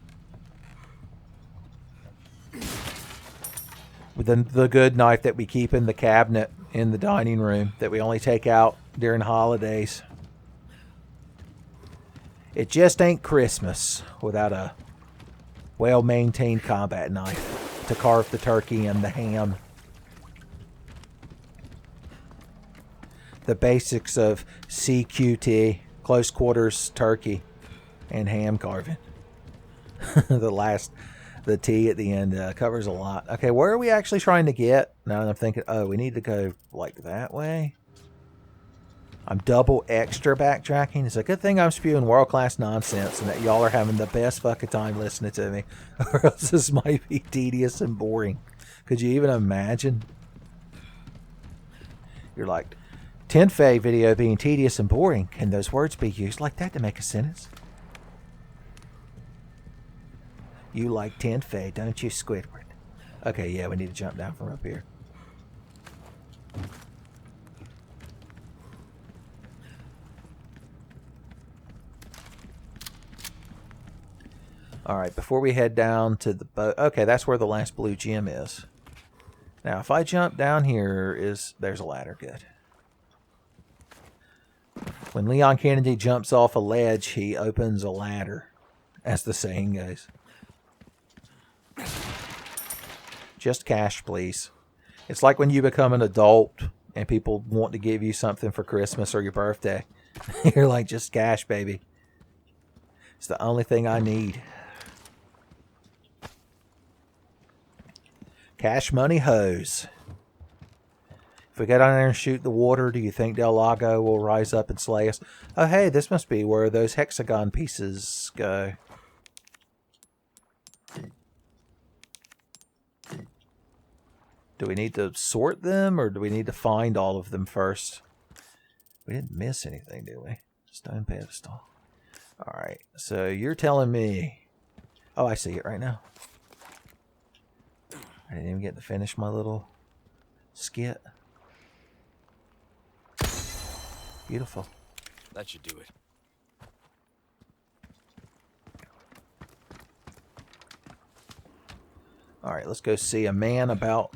Speaker 4: The good knife that we keep in the cabinet in the dining room that we only take out during holidays. It just ain't Christmas without a well-maintained combat knife to carve the turkey and the ham. The basics of CQT, close quarters turkey, and ham carving. The T at the end covers a lot. Okay, where are we actually trying to get? Now I'm thinking, oh, we need to go like that way. I'm double extra backtracking. It's a good thing I'm spewing world-class nonsense and that y'all are having the best fucking time listening to me. Or else this might be tedious and boring. Could you even imagine? You're like, Tenfey video being tedious and boring. Can those words be used like that to make a sentence? You like Tenfey, don't you, Squidward? Okay, yeah, we need to jump down from up here. Alright, before we head down to the boat... Okay, that's where the last blue gem is. Now, if I jump down here, there's a ladder. Good. When Leon Kennedy jumps off a ledge, he opens a ladder, as the saying goes. Just cash, please. It's like when you become an adult and people want to give you something for Christmas or your birthday. You're like, just cash, baby. It's the only thing I need. Cash money hose. If we go down there and shoot the water, do you think Del Lago will rise up and slay us? Oh, hey, this must be where those hexagon pieces go. Do we need to sort them, or do we need to find all of them first? We didn't miss anything, did we? Stone pedestal. Alright, so you're telling me... Oh, I see it right now. I didn't even get to finish my little skit. Beautiful.
Speaker 5: That should do it.
Speaker 4: Alright, let's go see a man about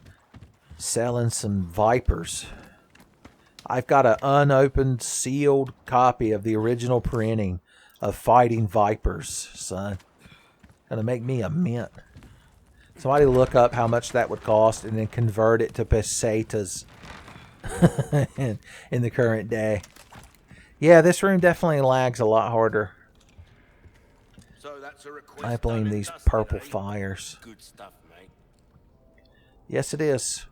Speaker 4: selling some Vipers. I've got an unopened, sealed copy of the original printing of Fighting Vipers, son. Gonna make me a mint. Somebody look up how much that would cost and then convert it to pesetas in the current day. Yeah, this room definitely lags a lot harder.
Speaker 6: So that's a request.
Speaker 4: I blame these purple fires.
Speaker 6: Good stuff, mate.
Speaker 4: Yes, it is.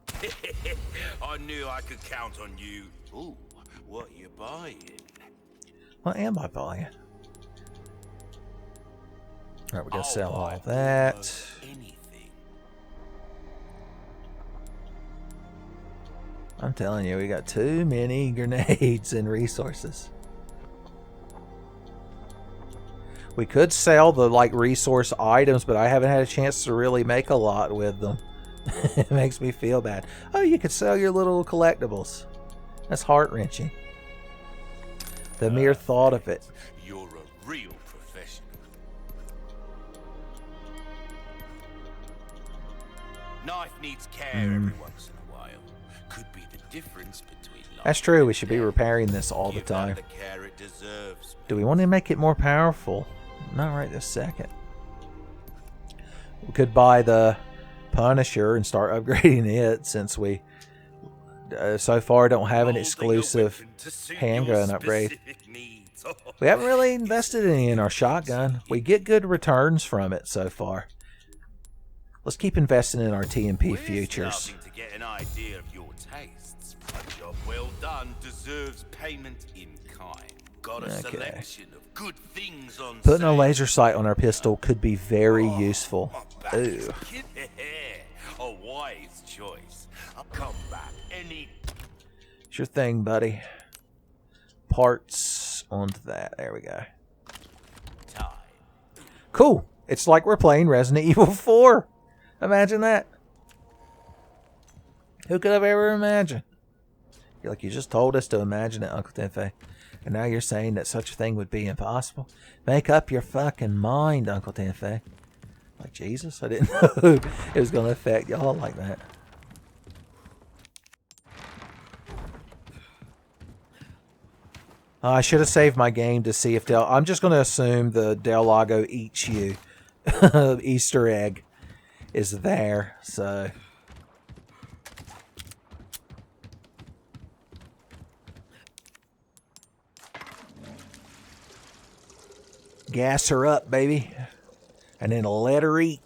Speaker 6: I knew I could count on you. Ooh, what you buying?
Speaker 4: What am I buying? Alright, we're going to sell all that.
Speaker 6: Anything.
Speaker 4: I'm telling you, we got too many grenades and resources. We could sell the resource items, but I haven't had a chance to really make a lot with them. It makes me feel bad. Oh, you could sell your little collectibles. That's heart-wrenching. The mere thought of it.
Speaker 6: You're a real professional. Knife needs care every once in a while. could be the difference between life
Speaker 4: That's true.
Speaker 6: and
Speaker 4: We should be
Speaker 6: death.
Speaker 4: repairing this all the
Speaker 6: Give that
Speaker 4: time.
Speaker 6: the care it deserves.
Speaker 4: Do we want to make it more powerful? Not right this second. We could buy the Punisher and start upgrading it, since we so far don't have an
Speaker 6: Molding a
Speaker 4: exclusive
Speaker 6: weapon to suit
Speaker 4: handgun
Speaker 6: your
Speaker 4: upgrade.
Speaker 6: specific needs.
Speaker 4: We haven't really invested any in our shotgun. We get good returns from it so far. Let's keep investing in our TMP
Speaker 6: We're
Speaker 4: futures.
Speaker 6: starting to get an idea of your tastes. A job well done deserves payment in kind. Got a
Speaker 4: Okay.
Speaker 6: selection of good things on
Speaker 4: Putting a
Speaker 6: sale.
Speaker 4: laser sight on our pistol could be very
Speaker 6: Oh,
Speaker 4: useful.
Speaker 6: my back
Speaker 4: Ooh.
Speaker 6: is killing. A wise choice. I'll come back any
Speaker 4: It's your thing, buddy. Parts onto that. There we go.
Speaker 6: time.
Speaker 4: Cool. It's like we're playing Resident Evil 4. Imagine that. Who could have ever imagined? You're like, you just told us to imagine it, Uncle Tenfey. And now you're saying that such a thing would be impossible? Make up your fucking mind, Uncle Tenfey. Like, Jesus, I didn't know it was going to affect y'all like that. I should have saved my game to see if I'm just going to assume the Del Lago eats you. Easter egg is there, so. Gas her up, baby. And then let her eat.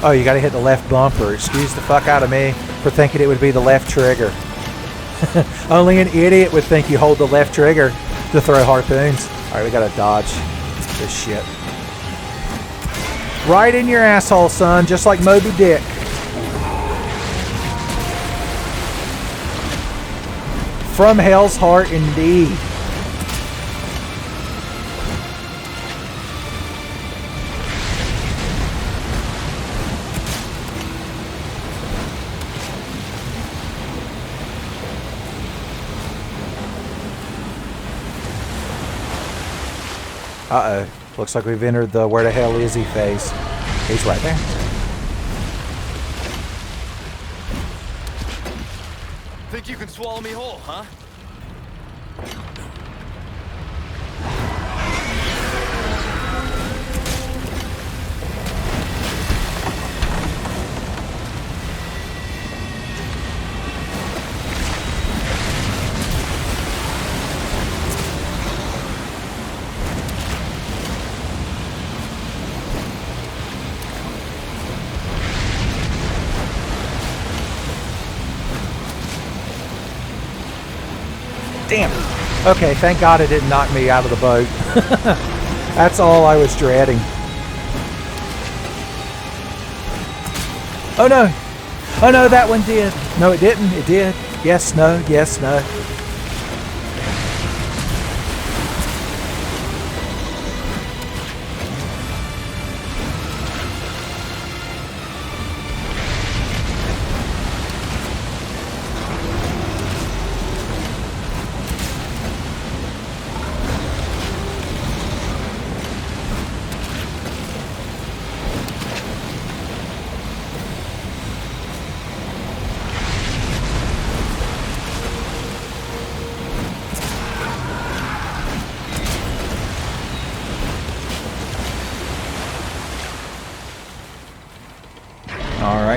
Speaker 4: Oh, you gotta hit the left bumper. Excuse the fuck out of me for thinking it would be the left trigger. Only an idiot would think you hold the left trigger to throw harpoons. Alright, we gotta dodge this shit. Right in your asshole, son, just like Moby Dick. From hell's heart, indeed. Uh-oh. Looks like we've entered the where the hell is he phase. He's right there.
Speaker 3: Think you can swallow me whole, huh?
Speaker 4: Damn. Okay, thank God it didn't knock me out of the boat. That's all I was dreading. Oh no. Oh no, that one did. No, it didn't. It did. Yes, no, yes, no.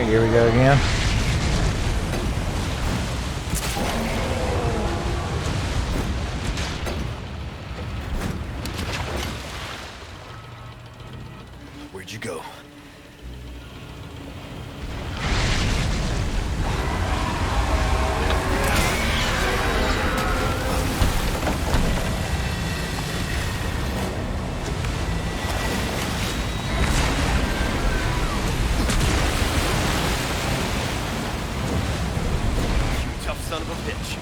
Speaker 4: Alright, here we go again.
Speaker 3: Where'd you go? Tough son of a bitch.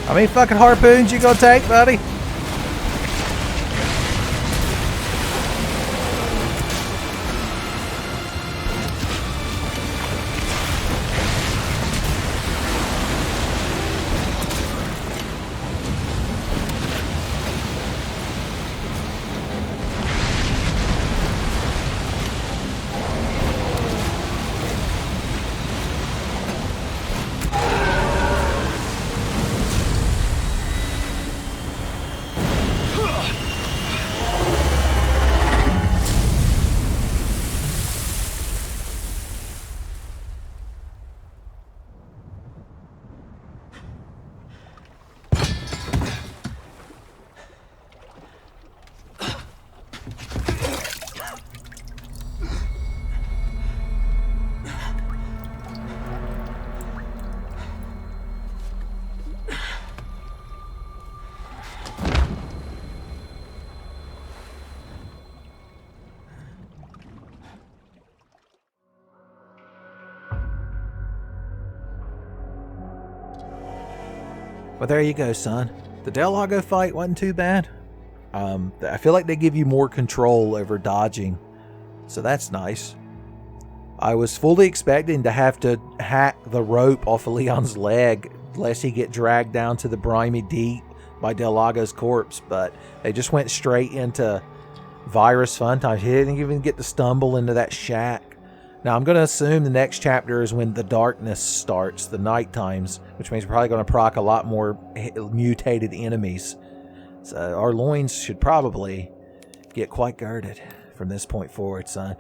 Speaker 4: How many fucking harpoons you gonna take, buddy? Well, there you go, son. The Lago fight wasn't too bad. I feel like they give you more control over dodging, so that's nice. I was fully expecting to have to hack the rope off of Leon's leg lest he get dragged down to the briny deep by Lago's corpse, but they just went straight into virus fun times. He didn't even get to stumble into that shack. Now, I'm going to assume the next chapter is when the darkness starts, the night times, which means we're probably going to proc a lot more mutated enemies. So our loins should probably get quite girded from this point forward, son.